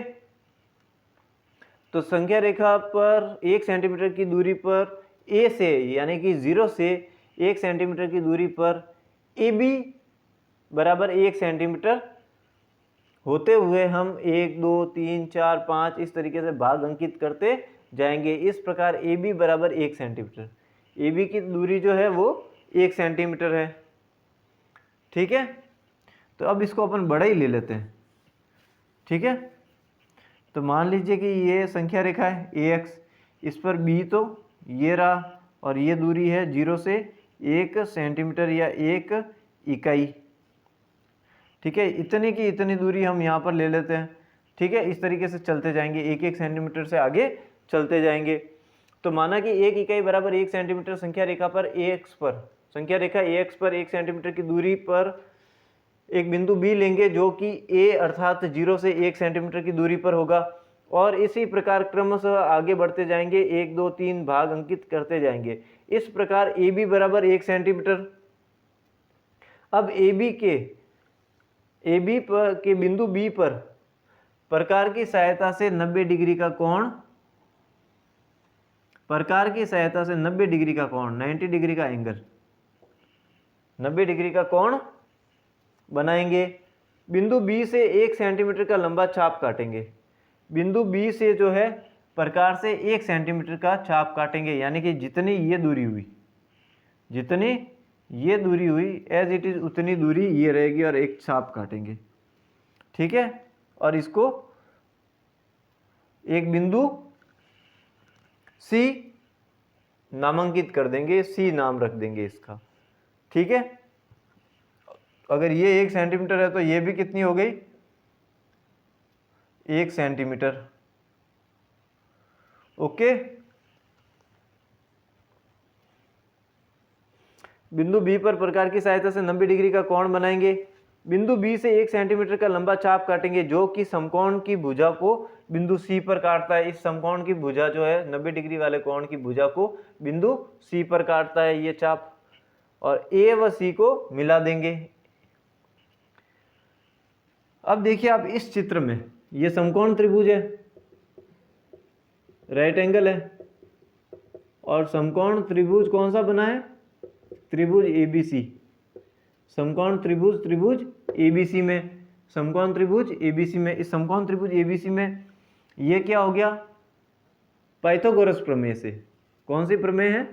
तो संख्या रेखा पर 1 सेंटीमीटर की दूरी पर A से, यानी कि 0 से 1 सेंटीमीटर की दूरी पर AB बराबर 1 सेंटीमीटर होते हुए हम 1 2 3 4 5 इस तरीके से भाग अंकित करते जाएंगे। इस प्रकार AB बराबर 1 सेंटीमीटर, AB की दूरी जो है वो 1 सेंटीमीटर है, ठीक है। तो अब इसको अपन बड़ा ही ले लेते हैं, ठीक है। तो मान लीजिए कि ये संख्या रेखा है AX, इस पर B तो ये रहा, और ये दूरी है 0 से 1 सेंटीमीटर या 1 इकाई। ठीक है, इतनी की इतनी दूरी हम यहाँ पर ले लेते हैं। ठीक है, इस तरीके से चलते जाएंगे, 1-1 सेंटीमीटर से आगे चलते जाएंगे। तो माना कि 1 इकाई बराबर 1 सेंटीमीटर संख्या रेखा पर AX पर, संख्या रेखा AX पर 1 सेंटीमीटर की दूरी पर एक बिंदु B लेंगे जो कि A अर्थात 0 से 1 सेंटीमीटर की दूरी पर होगा, और इसी प्रकार क्रमशः आगे बढ़ते जाएंगे, 1 2 3 भाग अंकित करते जाएंगे। इस प्रकार AB बराबर 1 सेंटीमीटर। अब AB के बिंदु B पर प्रकार की सहायता से 90 डिग्री का कोण, प्रकार की सहायता से 90 डिग्री का कोण, 90 डिग्री का एंगल, 90 डिग्री का कोण बनाएंगे। बिंदु B से 1 सेंटीमीटर का लंबा चाप काटेंगे। बिंदु B से जो है प्रकार से 1 सेंटीमीटर का चाप काटेंगे, यानी कि जितनी ये दूरी हुई, जितनी ये दूरी हुई एज इट इज उतनी दूरी ये रहेगी और एक चाप काटेंगे। ठीक है, और इसको एक बिंदु C नामांकित कर देंगे, C नाम रख देंगे इसका। ठीक है, अगर ये 1 सेंटीमीटर है तो ये भी कितनी हो गई, 1 सेंटीमीटर। ओके, बिंदु B पर प्रकार की सहायता से 90 डिग्री का कोण बनाएंगे। बिंदु B से 1 सेंटीमीटर का लंबा चाप काटेंगे जो कि समकोण की भुजा को बिंदु C पर काटता है। इस समकोण की भुजा जो है 90 डिग्री वाले कोण की भुजा को बिंदु C पर काटता है ये चाप, और A व C को मिला देंगे। अब देखिए आप इस चित्र में, ये समकोण त्रिभुज है, राइट एंगल है, और समकोण त्रिभुज कौन सा बना है, त्रिभुज ABC, समकोण त्रिभुज ABC में, समकोण त्रिभुज ABC में, इस समकोण त्रिभुज ABC में ये क्या हो गया, पाइथागोरस प्रमेय से। कौन सी प्रमेय है,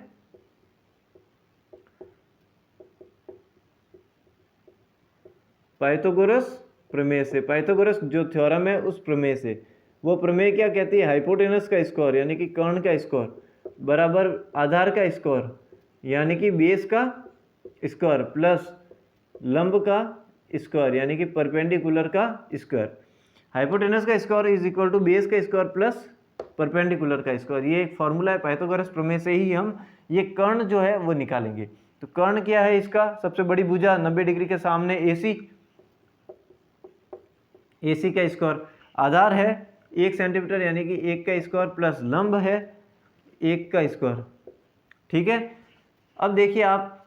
पाइथागोरस प्रमेय से। पाइथागोरस जो थ्योरम है उस प्रमेय से। वो प्रमेय क्या कहती है, हाइपोटेनस का स्क्वायर यानी कि कर्ण का स्क्वायर बराबर आधार का स्क्वायर यानी कि बेस का स्क्वायर प्लस लंब का स्क्वायर यानी कि परपेंडिकुलर का स्क्वायर। हाइपोटेनस का square is equal to base का स्क्वायर प्लस परपेंडिकुलर का स्क्वायर। ये एक फॉर्मूला है पाइथागोरस प्रमेय से ही हम ये कर्ण जो है वो निकालेंगे। तो कर्ण क्या है इसका, सबसे बड़ी भुजा 90 डिग्री के सामने AC का स्क्वायर, आधार है 1 सेंटीमीटर यानी कि 1 का स्क्वायर प्लस लंब है 1 का स्क्वायर। ठीक है, अब देखिए आप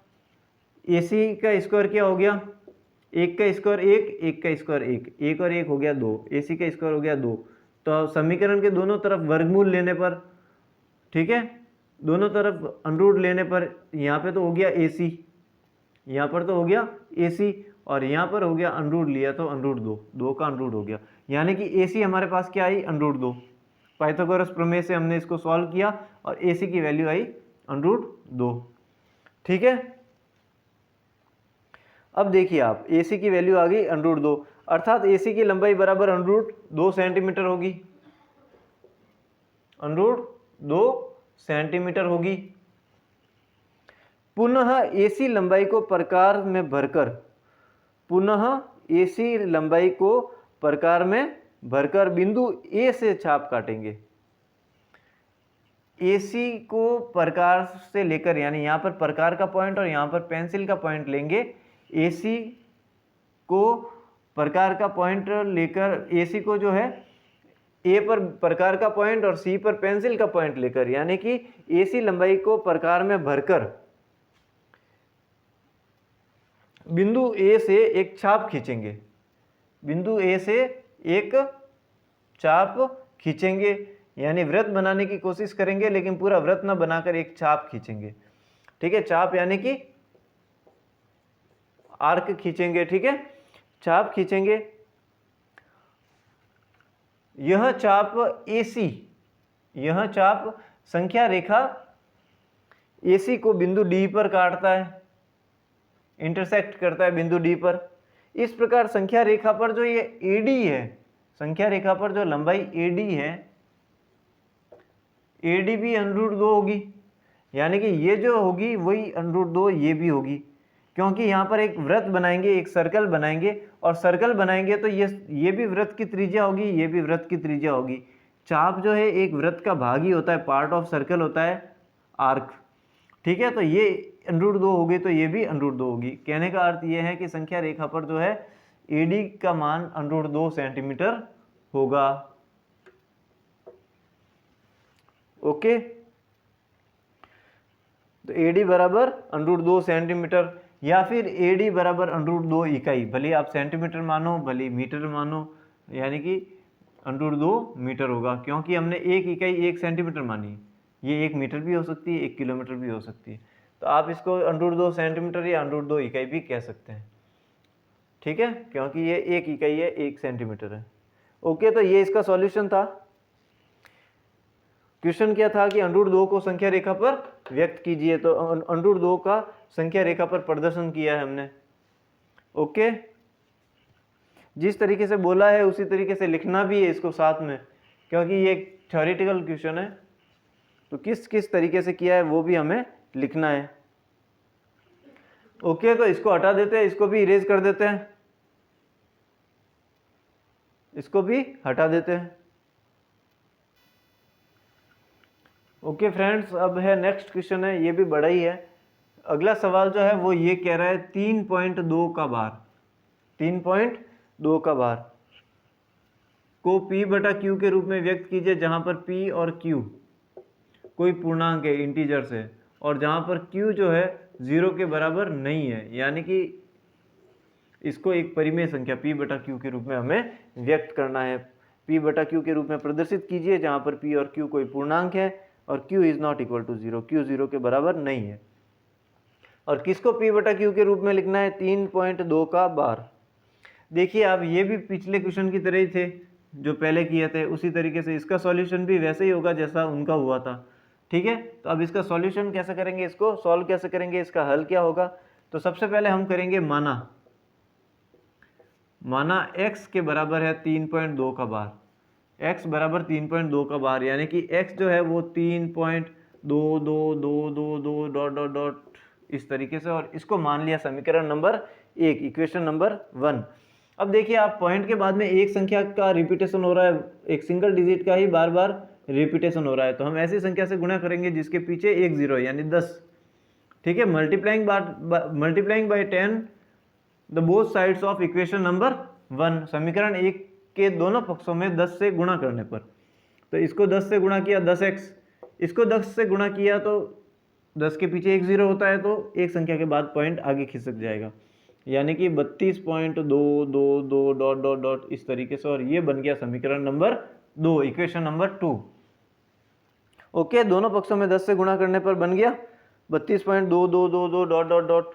AC का स्क्वायर क्या हो गया, 1 का स्क्वायर 1, 1 का स्क्वायर 1, 1 और 1 हो गया 2, AC का स्क्वायर हो गया 2। तो समीकरण के दोनों तरफ वर्गमूल लेने पर, ठीक है, दोनों तरफ अंडरूट लेने पर यहाँ पे तो हो गया AC, यहाँ पर तो हो गया AC, और यहाँ पर हो गया अंडरूट लिया तो अंडरूट 2, 2 का अंडरूट हो गया, यानी कि AC हमारे पास क्या आई, अंडरूट 2। पाइथागोरस प्रमेय से हमने इसको सॉल्व किया और AC की वैल्यू आई अंडरूट 2। ठीक है, अब देखिए आप AC की वैल्यू आ गई अंडरूट 2, अर्थात AC की लंबाई बराबर अंडरूट 2 सेंटीमीटर होगी, अंडरूट 2 सेंटीमीटर होगी। पुनः AC लंबाई को प्रकार में भरकर, पुनः AC लंबाई को प्रकार में भरकर बिंदु A से चाप काटेंगे। AC को प्रकार से लेकर, यानी यहाँ पर प्रकार का पॉइंट और यहाँ पर पेंसिल का पॉइंट लेंगे। AC को प्रकार का पॉइंट लेकर, AC को जो है A पर प्रकार का पॉइंट और C पर पेंसिल का पॉइंट लेकर, यानी कि AC लंबाई को प्रकार में भरकर बिंदु A से एक चाप खींचेंगे, बिंदु A से एक चाप खींचेंगे, यानी वृत्त बनाने की कोशिश करेंगे लेकिन पूरा वृत्त न बनाकर एक चाप खींचेंगे। ठीक है, चाप यानी कि आर्क खींचेंगे। ठीक है, चाप खींचेंगे। यह चाप AC, यह चाप संख्या रेखा AC को बिंदु D पर काटता है, इंटरसेक्ट करता है बिंदु D पर। इस प्रकार संख्या रेखा पर जो ये AD है, संख्या रेखा पर जो लंबाई AD है, AD भी अंडरूट 2 होगी, यानी कि ये जो होगी वही √2 ये भी होगी, क्योंकि यहाँ पर एक वृत्त बनाएंगे, एक सर्कल बनाएंगे, और सर्कल बनाएंगे तो ये भी वृत्त की त्रिज्या होगी, ये भी वृत्त की त्रिज्या होगी। चाप जो है एक वृत्त का भाग ही होता है, पार्ट ऑफ सर्कल होता है आर्क। ठीक है, तो ये √2 होगी तो ये भी √2 होगी। कहने का अर्थ ये है कि संख्या रेखा पर जो है AD का मान √2 सेंटीमीटर होगा। ओके, तो AD बराबर √2 सेंटीमीटर, या फिर AD बराबर √2 इकाई, भले आप सेंटीमीटर मानो भले मीटर मानो, यानी कि √2 मीटर होगा, क्योंकि हमने एक इकाई 1 सेंटीमीटर मानी। ये 1 मीटर भी हो सकती है, 1 किलोमीटर भी हो सकती है, तो आप इसको √2 सेंटीमीटर या √2 इकाई भी कह सकते हैं। ठीक है, क्योंकि ये एक इकाई है, 1 सेंटीमीटर है। ओके, तो ये इसका सॉल्यूशन था। क्वेश्चन क्या था कि √2 को संख्या रेखा पर व्यक्त कीजिए, तो √2 का संख्या रेखा पर प्रदर्शन किया है हमने। ओके, जिस तरीके से बोला है उसी तरीके से लिखना भी है इसको साथ में, क्योंकि ये एक थ्योरेटिकल क्वेश्चन है, तो किस किस तरीके से किया है वो भी हमें लिखना है। ओके, तो इसको हटा देते हैं, इसको भी इरेज कर देते हैं, इसको भी हटा देते हैं। ओके फ्रेंड्स, अब है नेक्स्ट क्वेश्चन है, ये भी बड़ा ही है। अगला सवाल जो है वो ये कह रहा है 3.2 का भार, 3.2 का भार को P/Q के रूप में व्यक्त कीजिए, जहां पर P और Q कोई पूर्णांक है, इंटीजर्स है, और जहां पर Q जो है 0 के बराबर नहीं है, यानी कि इसको एक परिमेय संख्या P/Q के रूप में हमें व्यक्त करना है। P/Q के रूप में प्रदर्शित कीजिए जहां पर P और Q कोई पूर्णांक है और Q is not equal to 0, Q 0 के बराबर नहीं है। और किसको P/Q के रूप में लिखना है? 3.2 का भार। देखिए आप, ये भी पिछले क्वेश्चन की तरह ही थे जो पहले किए थे, उसी तरीके से इसका सॉल्यूशन भी वैसे ही होगा जैसा उनका हुआ था। ठीक है, तो अब इसका सॉल्यूशन कैसे करेंगे, इसको सॉल्व कैसे करेंगे, इसका हल क्या होगा? तो सबसे पहले हम करेंगे माना x के बराबर है 3.2 का भार, x बराबर 3.2 का भार, यानी कि x जो है वो 3.222222 डॉट डॉट डॉट इस तरीके से, और इसको मान लिया समीकरण नंबर 1, इक्वेशन नंबर 1। अब देखिए आप, पॉइंट के बाद में एक संख्या का रिपीटेशन हो रहा है, एक सिंगल डिजिट का ही बार बार रिपीटेशन हो रहा है, तो हम ऐसी संख्या से गुणा करेंगे जिसके पीछे एक जीरो है, यानी 10। ठीक है, multiplying by 10 the both sides of equation number 1, समीकरण 1 के दोनों पक्षों में 10 से गुणा करने पर, तो इसको 10 से गुणा किया 10x, इसको 10 से गुणा किया तो 10 के पीछे एक जीरो होता है, तो एक संख्या के बाद पॉइंट आगे खिसक जाएगा, यानी कि 32.222 डॉट डॉट डॉट इस तरीके से, और ये बन गया समीकरण नंबर 2, इक्वेशन नंबर 2। ओके, दोनों पक्षों में 10 से गुणा करने पर बन गया 32.2222 डॉट डॉट डॉट।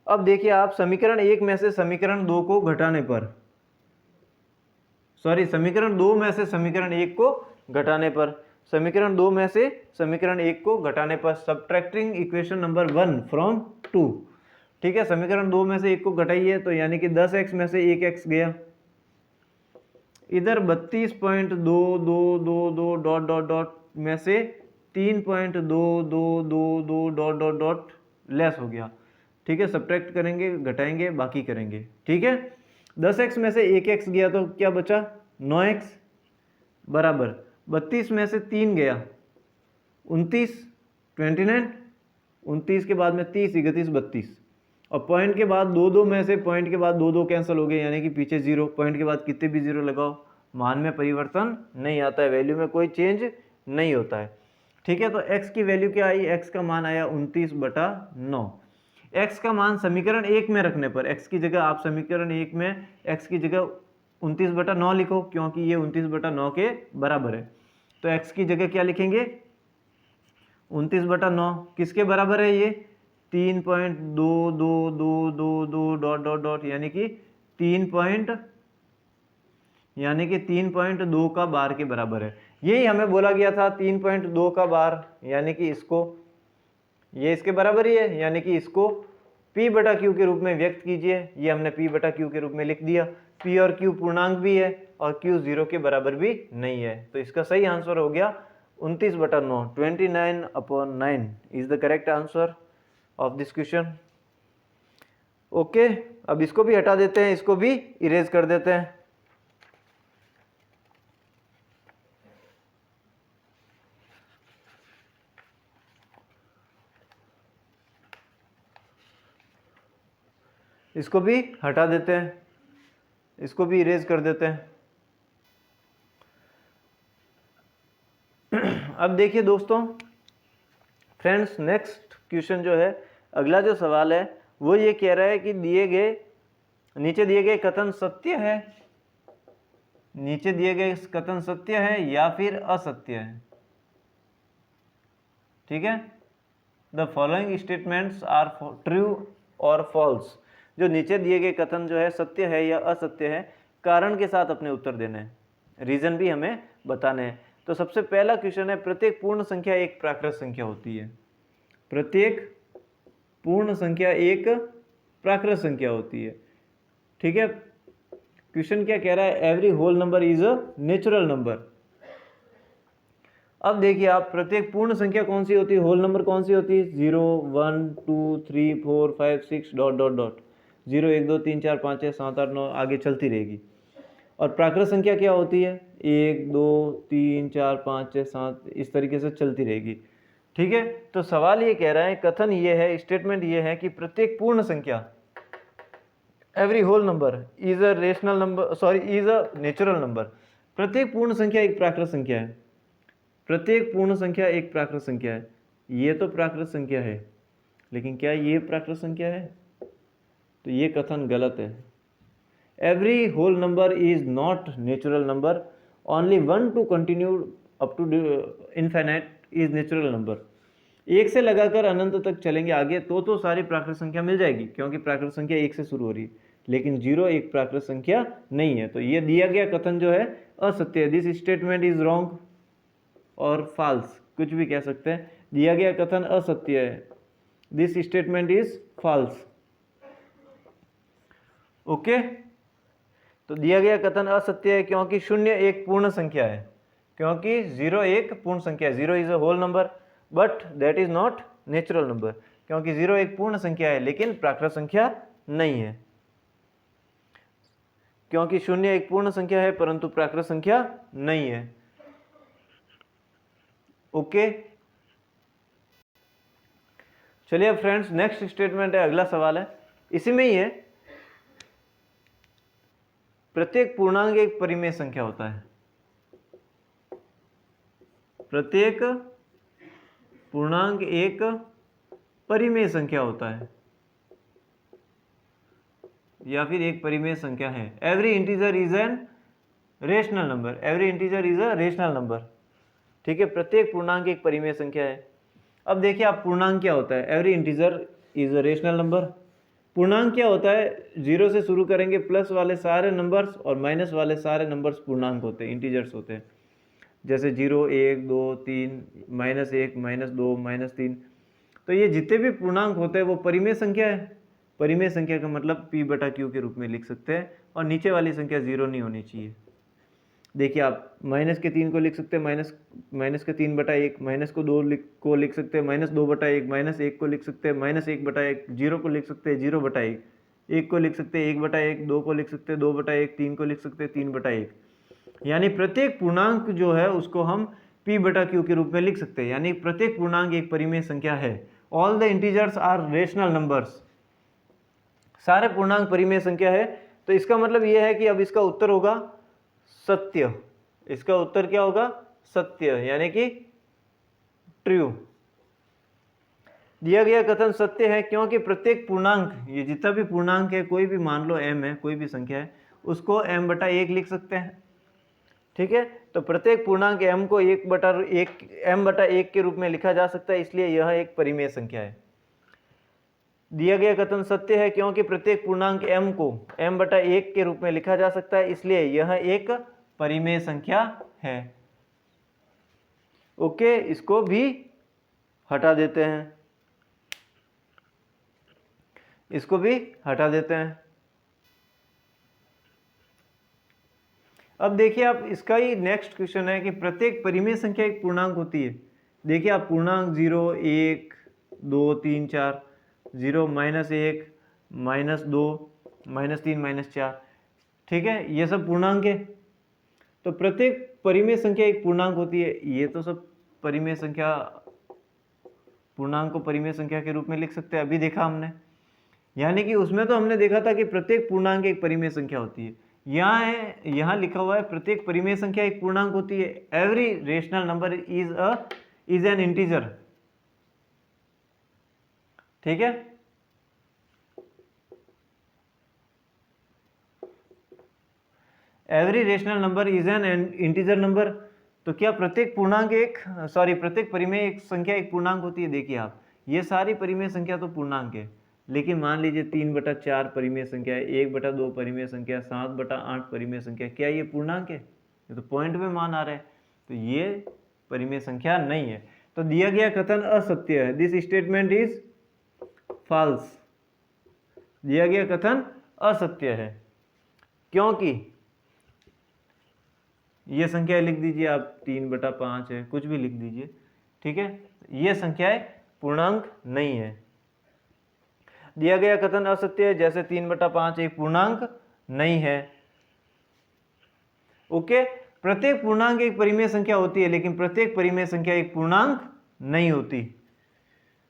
अब देखिए आप, समीकरण 1 में से समीकरण 2 को घटाने पर, समीकरण 2 में से समीकरण 1 को घटाने पर, समीकरण 2 में से समीकरण 1 को घटाने पर, सब्ट्रैक्टिंग इक्वेशन नंबर 1 फ्रॉम 2। ठीक है, समीकरण 2 में से 1 को घटाइए तो यानी कि 10x में से 1x गया, इधर 32.2222 डॉट डॉट डॉट में से 3.2222 डॉट डॉट डॉट लेस हो गया। ठीक है, सब्ट्रैक्ट करेंगे, घटाएंगे, बाकी करेंगे। ठीक है, 10x में से 1x गया तो क्या बचा? 9x बराबर 32 में से 3 गया 29, 29, 29 के बाद में 30, 31, 32, और पॉइंट के बाद दो में से पॉइंट के बाद दो कैंसिल हो गए, यानी कि पीछे जीरो, पॉइंट के बाद कितने भी जीरो लगाओ मान में परिवर्तन नहीं आता है, वैल्यू में कोई चेंज नहीं होता है। ठीक है, तो x की वैल्यू क्या आई? x का मान आया 29/9। x का मान समीकरण 1 में रखने पर, x की जगह आप समीकरण 1 में x की जगह 29/9 लिखो, क्योंकि ये 29/9 के बराबर है, तो x की जगह क्या लिखेंगे? 29/9 किसके बराबर है? ये 3.2222 डॉट डॉट डॉट, यानी कि 3.2 का बार के बराबर है। यही हमें बोला गया था 3.2 का बार, यानी कि इसको, ये इसके बराबर ही है, यानी कि इसको P/Q के रूप में व्यक्त कीजिए। ये हमने P/Q के रूप में लिख दिया। P और Q पूर्णांक भी है और Q 0 के बराबर भी नहीं है, तो इसका सही आंसर हो गया 29/9, 29/9 is the correct answer of this question. Okay, अब इसको भी हटा देते हैं, इसको भी इरेज कर देते हैं। इसको भी हटा देते हैं, इसको भी इरेज कर देते हैं। अब देखिए दोस्तों, फ्रेंड्स, नेक्स्ट क्वेश्चन जो है, अगला जो सवाल है वो ये कह रहा है कि नीचे दिए गए कथन सत्य है, नीचे दिए गए कथन सत्य है या फिर असत्य है। ठीक है, the following statements are true और फॉल्स। जो नीचे दिए गए कथन जो है सत्य है या असत्य है, कारण के साथ अपने उत्तर देने हैं, रीजन भी हमें बताने हैं। तो सबसे पहला क्वेश्चन है, प्रत्येक पूर्ण संख्या एक प्राकृत संख्या होती है। प्रत्येक पूर्ण संख्या एक प्राकृत संख्या होती है। ठीक है, क्वेश्चन क्या कह रहा है, every whole number is a natural number. अब देखिए आप, प्रत्येक पूर्ण संख्या कौन सी होती है, होल नंबर कौन सी होती है, 0 1 2 3 4 5 6 डॉट डॉट डॉट, 0 1 2 3 4 5 6 7 8 9 आगे चलती रहेगी। और प्राकृत संख्या क्या होती है, 1 2 3 4 5 6 7 इस तरीके से चलती रहेगी। ठीक है, तो सवाल ये कह रहा है, कथन ये है, स्टेटमेंट ये है कि प्रत्येक पूर्ण संख्या, every whole number is a rational number, sorry is a natural number. प्रत्येक पूर्ण संख्या एक प्राकृत संख्या है, प्रत्येक पूर्ण संख्या एक प्राकृत संख्या है। ये तो प्राकृत संख्या है, लेकिन क्या ये प्राकृत संख्या है, तो ये कथन गलत है। Every whole number is not natural number, only 1 to continue up to infinite is natural number. एक से लगाकर अनंत तक चलेंगे आगे तो सारी प्राकृत संख्या मिल जाएगी, क्योंकि प्राकृत संख्या एक से शुरू हो रही है, लेकिन 0 एक प्राकृत संख्या नहीं है। तो ये दिया गया कथन जो है असत्य है। दिस स्टेटमेंट इज रॉन्ग और फॉल्स, कुछ भी कह सकते हैं। दिया गया कथन असत्य है, this statement is false. Okay, तो दिया गया कथन असत्य है क्योंकि 0 एक पूर्ण संख्या है, क्योंकि 0 एक पूर्ण संख्या है। 0 is a whole number but that is not natural number, क्योंकि 0 एक पूर्ण संख्या है लेकिन प्राकृत संख्या नहीं है। क्योंकि 0 एक पूर्ण संख्या है परंतु प्राकृत संख्या नहीं है। ओके, चलिए फ्रेंड्स, नेक्स्ट स्टेटमेंट है, अगला सवाल है, इसी में ही है, प्रत्येक पूर्णांक एक परिमेय संख्या होता है। प्रत्येक पूर्णांक एक परिमेय संख्या होता है या फिर एक परिमेय संख्या है। Every integer is an rational number, every integer is a rational number. ठीक है, प्रत्येक पूर्णांक एक परिमेय संख्या है। अब देखिए आप, पूर्णांक क्या होता है, every integer is a rational number. पूर्णांक क्या होता है, 0 से शुरू करेंगे, प्लस वाले सारे नंबर्स और माइनस वाले सारे नंबर्स पूर्णांक होते हैं, इंटीजर्स होते हैं। जैसे 0 1 2 3 -1 -2 -3, तो ये जितने भी पूर्णांक होते हैं वो परिमेय संख्या है। परिमेय संख्या का मतलब P/Q के रूप में लिख सकते हैं, और नीचे वाली संख्या 0 नहीं होनी चाहिए। देखिए आप, -3 को लिख सकते हैं, माइनस के 3/1, माइनस को 2 को लिख सकते हैं, -2/1, -1 को लिख सकते हैं, -1/1, 0 को लिख सकते हैं, 0/1, 1 को लिख सकते हैं, 1/1, 2 को लिख सकते हैं, 2/1, 3 को लिख सकते हैं, 3/1। यानी प्रत्येक पूर्णांक जो है उसको हम P/Q के रूप में लिख सकते हैं, यानी प्रत्येक पूर्णांक एक परिमेय संख्या है। All the integers are rational numbers, सारे पूर्णांक परिमेय संख्या है। तो इसका मतलब यह है कि अब इसका उत्तर होगा सत्य। इसका उत्तर क्या होगा, सत्य, यानी कि ट्रू। दिया गया कथन सत्य है क्योंकि प्रत्येक पूर्णांक, ये जितना भी पूर्णांक है, कोई भी मान लो m है, कोई भी संख्या है, उसको m/1 लिख सकते हैं। ठीक है, तो प्रत्येक पूर्णांक m को 1/1 m/1 के रूप में लिखा जा सकता है, इसलिए यह एक परिमेय संख्या है। दिया गया कथन सत्य है क्योंकि प्रत्येक पूर्णांक m को m/1 के रूप में लिखा जा सकता है, इसलिए यह एक परिमेय संख्या है। ओके, इसको भी हटा देते हैं, इसको भी हटा देते हैं। अब देखिए आप, इसका ही नेक्स्ट क्वेश्चन है कि प्रत्येक परिमेय संख्या एक पूर्णांक होती है। देखिए आप, पूर्णांक 0, 1, 2, 3, 4, 0, -1, -2, -3, -4, ठीक है, ये सब पूर्णांक है। तो प्रत्येक परिमेय संख्या एक पूर्णांक होती है। ये तो सब परिमेय संख्या, पूर्णांक को परिमेय संख्या के रूप में लिख सकते हैं, अभी देखा हमने। यानी कि उसमें तो हमने देखा था कि प्रत्येक पूर्णांक एक परिमेय संख्या होती है। यहाँ लिखा हुआ है प्रत्येक परिमेय संख्या एक पूर्णांक होती है। Every rational number is an integer, ठीक है। Every rational number is an integer number. तो क्या प्रत्येक परिमेय एक संख्या एक पूर्णांक होती है? देखिए आप, ये सारी परिमेय संख्या तो पूर्णांक है, लेकिन मान लीजिए 3/4 परिमेय संख्या है, 1/2 परिमेय संख्या, 7/8 परिमेय संख्या, क्या ये पूर्णांक है? ये तो पॉइंट में मान आ रहा है, तो ये परिमेय संख्या नहीं है। तो दिया गया कथन असत्य है, दिस स्टेटमेंट इज फॉल्स। दिया गया कथन असत्य है, क्योंकि ये संख्या लिख दीजिए आप, 3/5 है, कुछ भी लिख दीजिए, ठीक है, ये संख्याएं पूर्णांक नहीं है। दिया गया कथन असत्य है, जैसे 3/5 एक पूर्णांक नहीं है। ओके, प्रत्येक पूर्णांक एक परिमेय संख्या होती है, लेकिन प्रत्येक परिमेय संख्या एक पूर्णांक नहीं होती।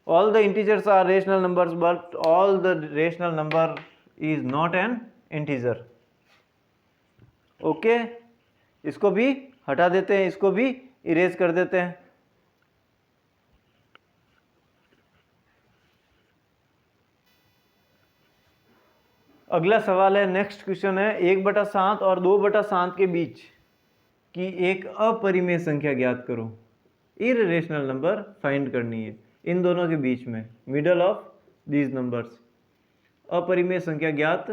All the integers are rational numbers, but all the rational number is not an integer. Okay, इसको भी हटा देते हैं, इसको भी इरेज कर देते हैं। अगला सवाल है, नेक्स्ट क्वेश्चन है, 1/7 और 2/7 के बीच की एक अपरिमेय संख्या ज्ञात करो। इररेशनल नंबर फाइंड करनी है इन दोनों के बीच में, मिडल ऑफ दीज नंबर्स, अपरिमेय संख्या ज्ञात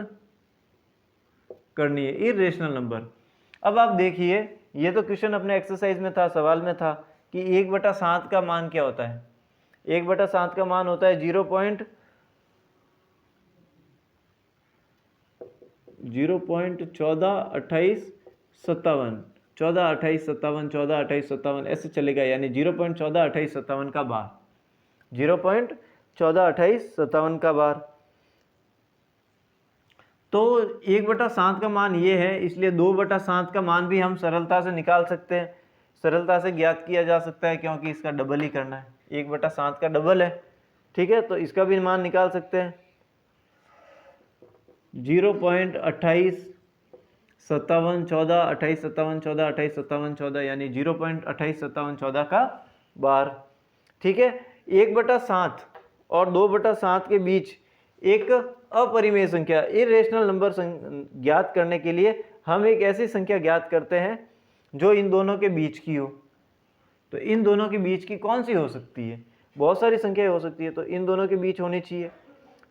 करनी है, इररेशनल नंबर। अब आप देखिए, ये तो क्वेश्चन अपने एक्सरसाइज में था, सवाल में था कि 1/7 का मान क्या होता है। 1/7 का मान होता है 0.142857, 142857 ऐसे चलेगा, यानी 0.142857 का बार, 0.142857 का बार। तो 1/7 का मान ये है, इसलिए 2/7 का मान भी हम सरलता से निकाल सकते हैं, सरलता से ज्ञात किया जा सकता है, क्योंकि इसका डबल ही करना है, 1/7 का डबल है, ठीक है। तो इसका भी मान निकाल सकते हैं, 0.2857 142857 142857 यानी 0.2857 का बार, ठीक है। 1/7 और 2/7 के बीच एक अपरिमेय संख्या, इरेशनल नंबर ज्ञात करने के लिए हम एक ऐसी संख्या ज्ञात करते हैं जो इन दोनों के बीच की हो। तो इन दोनों के बीच की कौन सी हो सकती है? बहुत सारी संख्याएं हो सकती है, तो इन दोनों के बीच होनी चाहिए,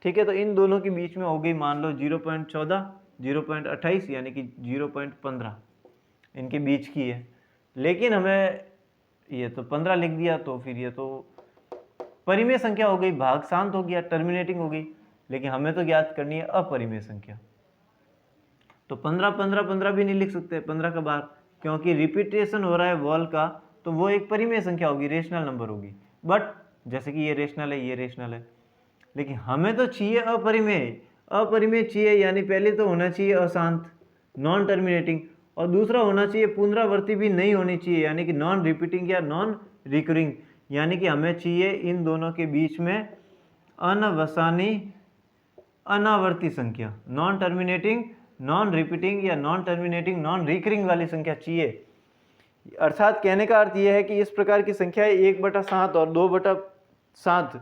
ठीक है। तो इन दोनों के बीच में हो गई, मान लो 0.14, 0.28 यानी कि 0.15 इनके बीच की है। लेकिन हमें ये तो 15 लिख दिया, तो फिर ये तो परिमेय संख्या हो गई, भाग शांत हो गया, टर्मिनेटिंग हो गई, लेकिन हमें तो ज्ञात करनी है अपरिमेय संख्या। तो 15 15 15 भी नहीं लिख सकते, 15 का बार, क्योंकि रिपीटेशन हो रहा है वॉल का, तो वो एक परिमेय संख्या होगी, रेशनल नंबर होगी। बट जैसे कि ये रेशनल है, ये रेशनल है, लेकिन हमें तो चाहिए अपरिमेय। अपरिमेय चाहिए यानी पहले तो होना चाहिए अशांत, नॉन टर्मिनेटिंग, और दूसरा होना चाहिए पुनरावर्ती भी नहीं होनी चाहिए, यानी कि नॉन रिपीटिंग या नॉन रिकरिंग, यानी कि हमें चाहिए इन दोनों के बीच में अनवसानी अनावर्ती संख्या, नॉन टर्मिनेटिंग, नॉन रिपीटिंग या नॉन टर्मिनेटिंग, नॉन रिकरिंग वाली संख्या चाहिए। अर्थात कहने का अर्थ यह है कि इस प्रकार की संख्याएं 1/7 और 2/7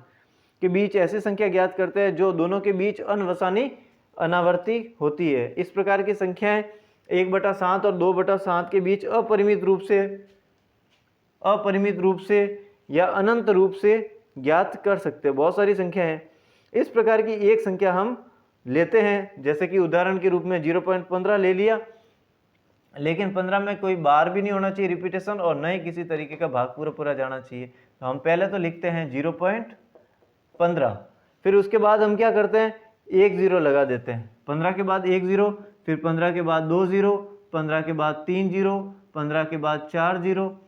के बीच ऐसी संख्या ज्ञात करते हैं जो दोनों के बीच अनवसानी अनावर्ती होती है। इस प्रकार की संख्याएं 1/7 और 2/7 के बीच अपरिमित रूप से या अनंत रूप से ज्ञात कर सकते हैं। बहुत सारी संख्या हैं। इस प्रकार की एक संख्या हम लेते हैं, जैसे कि उदाहरण के रूप में 0.15 ले लिया, लेकिन 15 में कोई बार भी नहीं होना चाहिए रिपीटेशन, और न ही किसी तरीके का भाग पूरा जाना चाहिए। तो हम पहले तो लिखते हैं 0.15, फिर उसके बाद हम क्या करते हैं, 1 0 लगा देते हैं, 15 के बाद 1 0, फिर 15 के बाद 2 0, 15 के बाद 3 जीरो, 15 के बाद 4 जीरो,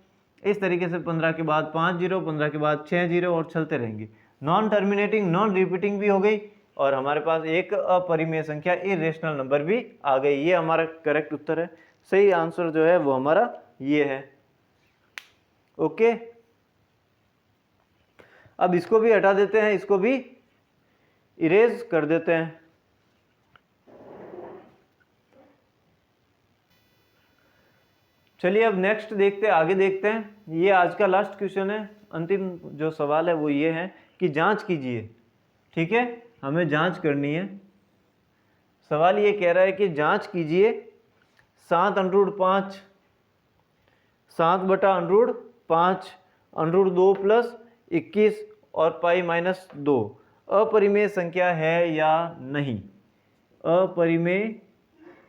इस तरीके से 15 के बाद 5 जीरो, 15 के बाद 6 जीरो और चलते रहेंगे। नॉन टर्मिनेटिंग नॉन रिपीटिंग भी हो गई और हमारे पास एक अपरिमेय संख्या इरेशनल नंबर भी आ गई। ये हमारा करेक्ट उत्तर है। सही आंसर जो है वो हमारा ये है। ओके, अब इसको भी हटा देते हैं, इसको भी इरेज कर देते हैं। चलिए अब नेक्स्ट देखते हैं, आगे देखते हैं। ये आज का लास्ट क्वेश्चन है, अंतिम जो सवाल है वो ये है कि जांच कीजिए। ठीक है, हमें जांच करनी है। सवाल ये कह रहा है कि जांच कीजिए 7√5 7/√5 √2 + 21 और π-2 अपरिमेय संख्या है या नहीं। अपरिमेय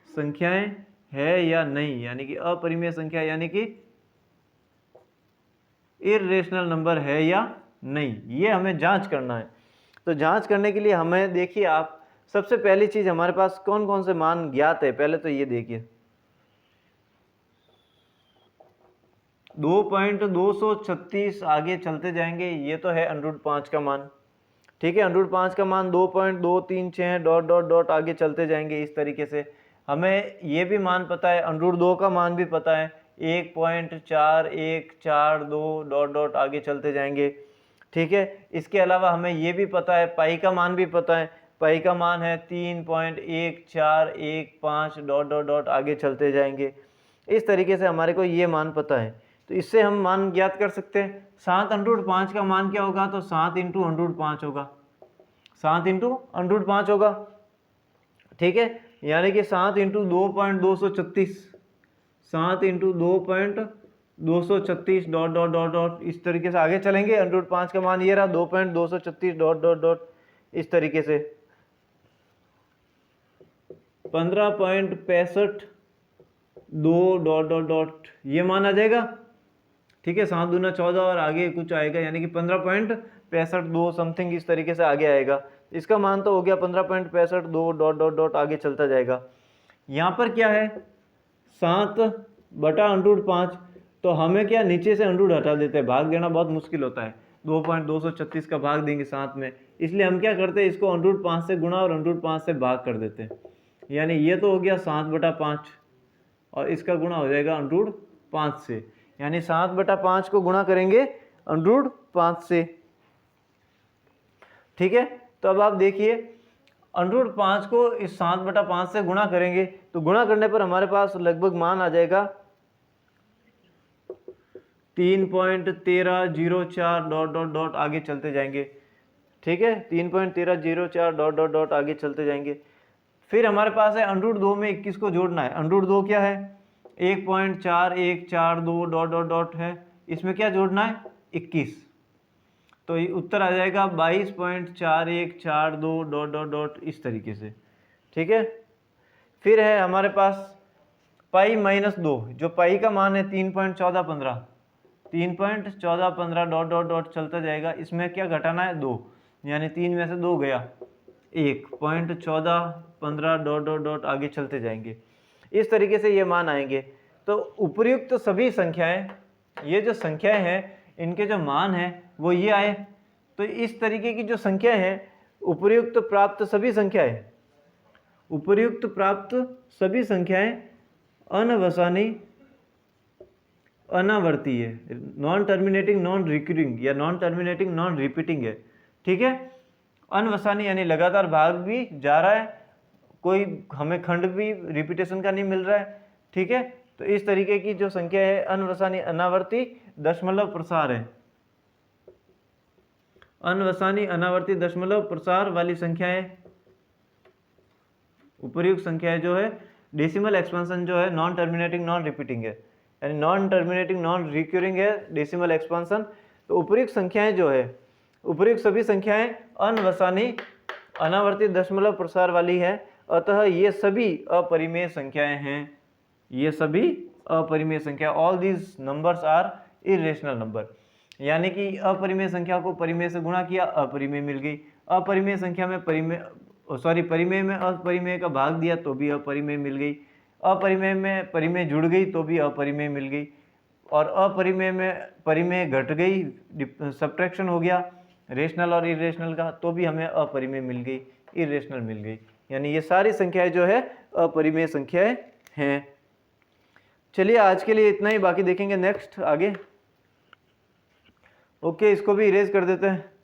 संख्याएं है या नहीं, यानी कि अपरिमेय संख्या यानी कि इरेशनल नंबर है या नहीं, ये हमें जांच करना है। तो जांच करने के लिए हमें देखिए, आप सबसे पहली चीज हमारे पास कौन कौन से मान ज्ञात है, पहले तो ये देखिए 2.236 आगे चलते जाएंगे, ये तो है √5 का मान। ठीक है, √5 का मान 2.236 डॉट डॉट डॉट आगे चलते जाएंगे। इस तरीके से हमें ये भी मान पता है, √2 का मान भी पता है 1.4142 डॉट डॉट आगे चलते जाएंगे। ठीक है, इसके अलावा हमें ये भी पता है, पाई का मान भी पता है, पाई का मान है 3.1415 डॉट डॉट डॉट आगे चलते जाएंगे। इस तरीके से हमारे को ये मान पता है, तो इससे हम मान ज्ञात कर सकते हैं। 7√5 का मान क्या होगा, तो 7 × √5 होगा, 7 × √5 होगा। ठीक है, यानी कि 7 × 2.236, 7 × 2.236 डॉट डॉट डॉट डॉट इस तरीके से आगे चलेंगे। √5 का मान ये रहा 2.236 डॉट डॉट डॉट इस तरीके से 15.65 डॉट डॉट डॉट ये मान आ जाएगा। ठीक है, 7 दूना 14 और आगे कुछ आएगा, यानी कि 15.65 समथिंग इस तरीके से आगे आएगा। इसका मान तो हो गया 15.65 डॉट डॉट डॉट आगे चलता जाएगा। यहाँ पर क्या है 7/√5, तो हमें क्या नीचे से अंडरूट हटा देते हैं, भाग देना बहुत मुश्किल होता है। 2.236 का भाग देंगे 7 में, इसलिए हम क्या करते हैं, इसको √5 से गुणा और √5 से भाग कर देते हैं। यानी ये तो हो गया 7/5 और इसका गुणा हो जाएगा √5 से, यानी 7/5 को गुणा करेंगे √5 से। ठीक है, तो अब आप देखिए √5 को इस 7/5 से गुणा करेंगे, तो गुणा करने पर हमारे पास लगभग मान आ जाएगा 3.1304 डॉट डॉट डॉट आगे चलते जाएंगे। ठीक है, 3.1304 डॉट डॉट डॉट आगे चलते जाएंगे। फिर हमारे पास है √2 में 21 को जोड़ना है। √2 क्या है 1.4142 डॉट डॉट डॉट है, इसमें क्या जोड़ना है 21, तो ये उत्तर आ जाएगा 22.4142 डॉट डॉट डॉट इस तरीके से। ठीक है, फिर है हमारे पास π-2, जो पाई का मान है 3.1415 डॉट डॉट डॉट चलता जाएगा। इसमें क्या घटाना है 2, यानी 3 में से 2 गया, 1.1415 डॉट डॉट डॉट आगे चलते जाएंगे। इस तरीके से ये मान आएंगे। तो उपर्युक्त सभी संख्याएं, ये जो संख्याएं हैं इनके जो मान हैं वो ये आए। तो इस तरीके की जो संख्याएं हैं, उपर्युक्त प्राप्त सभी संख्याएं, उपर्युक्त प्राप्त सभी संख्याएं अनवसानी अनावर्ती है, नॉन टर्मिनेटिंग नॉन रिकरिंग या नॉन टर्मिनेटिंग नॉन रिपीटिंग है। ठीक है, अनवसानी यानी लगातार भाग भी जा रहा है, कोई हमें खंड भी रिपीटेशन का नहीं मिल रहा है। ठीक है, तो इस तरीके की जो संख्या है अनवसानी अनावर्ती दशमलव प्रसार है, अनवसानी अनावर्ती दशमलव प्रसार वाली संख्याएं, उपर्युक्त संख्याएं जो है डेसिमल एक्सपेंशन जो है नॉन टर्मिनेटिंग नॉन रिपीटिंग है, यानी नॉन टर्मिनेटिंग नॉन रिक्यूरिंग है डेसिमल एक्सपेंशन। तो उपर्युक्त संख्याएं जो है, उपर्युक्त सभी संख्याएं अनवसानी अनावर्ती दशमलव प्रसार वाली है, अतः ये सभी अपरिमेय संख्याएं हैं, ये सभी अपरिमेय संख्या, all these numbers are irrational number. यानी कि अपरिमेय संख्या को परिमेय से गुणा किया, अपरिमेय मिल गई। अपरिमेय संख्या में परिमेय परिमेय में अपरिमेय का भाग दिया तो भी अपरिमेय मिल गई। अपरिमेय में परिमेय जुड़ गई तो भी अपरिमेय मिल गई, और अपरिमेय में परिमेय घट गई, सब्ट्रैक्शन हो गया रेशनल और इरेशनल का, तो भी हमें अपरिमेय मिल गई, इरेशनल मिल गई। यानी ये सारी संख्याएं जो है अपरिमेय संख्याएं हैं। चलिए आज के लिए इतना ही, बाकी देखेंगे नेक्स्ट आगे। ओके, इसको भी इरेज कर देते हैं।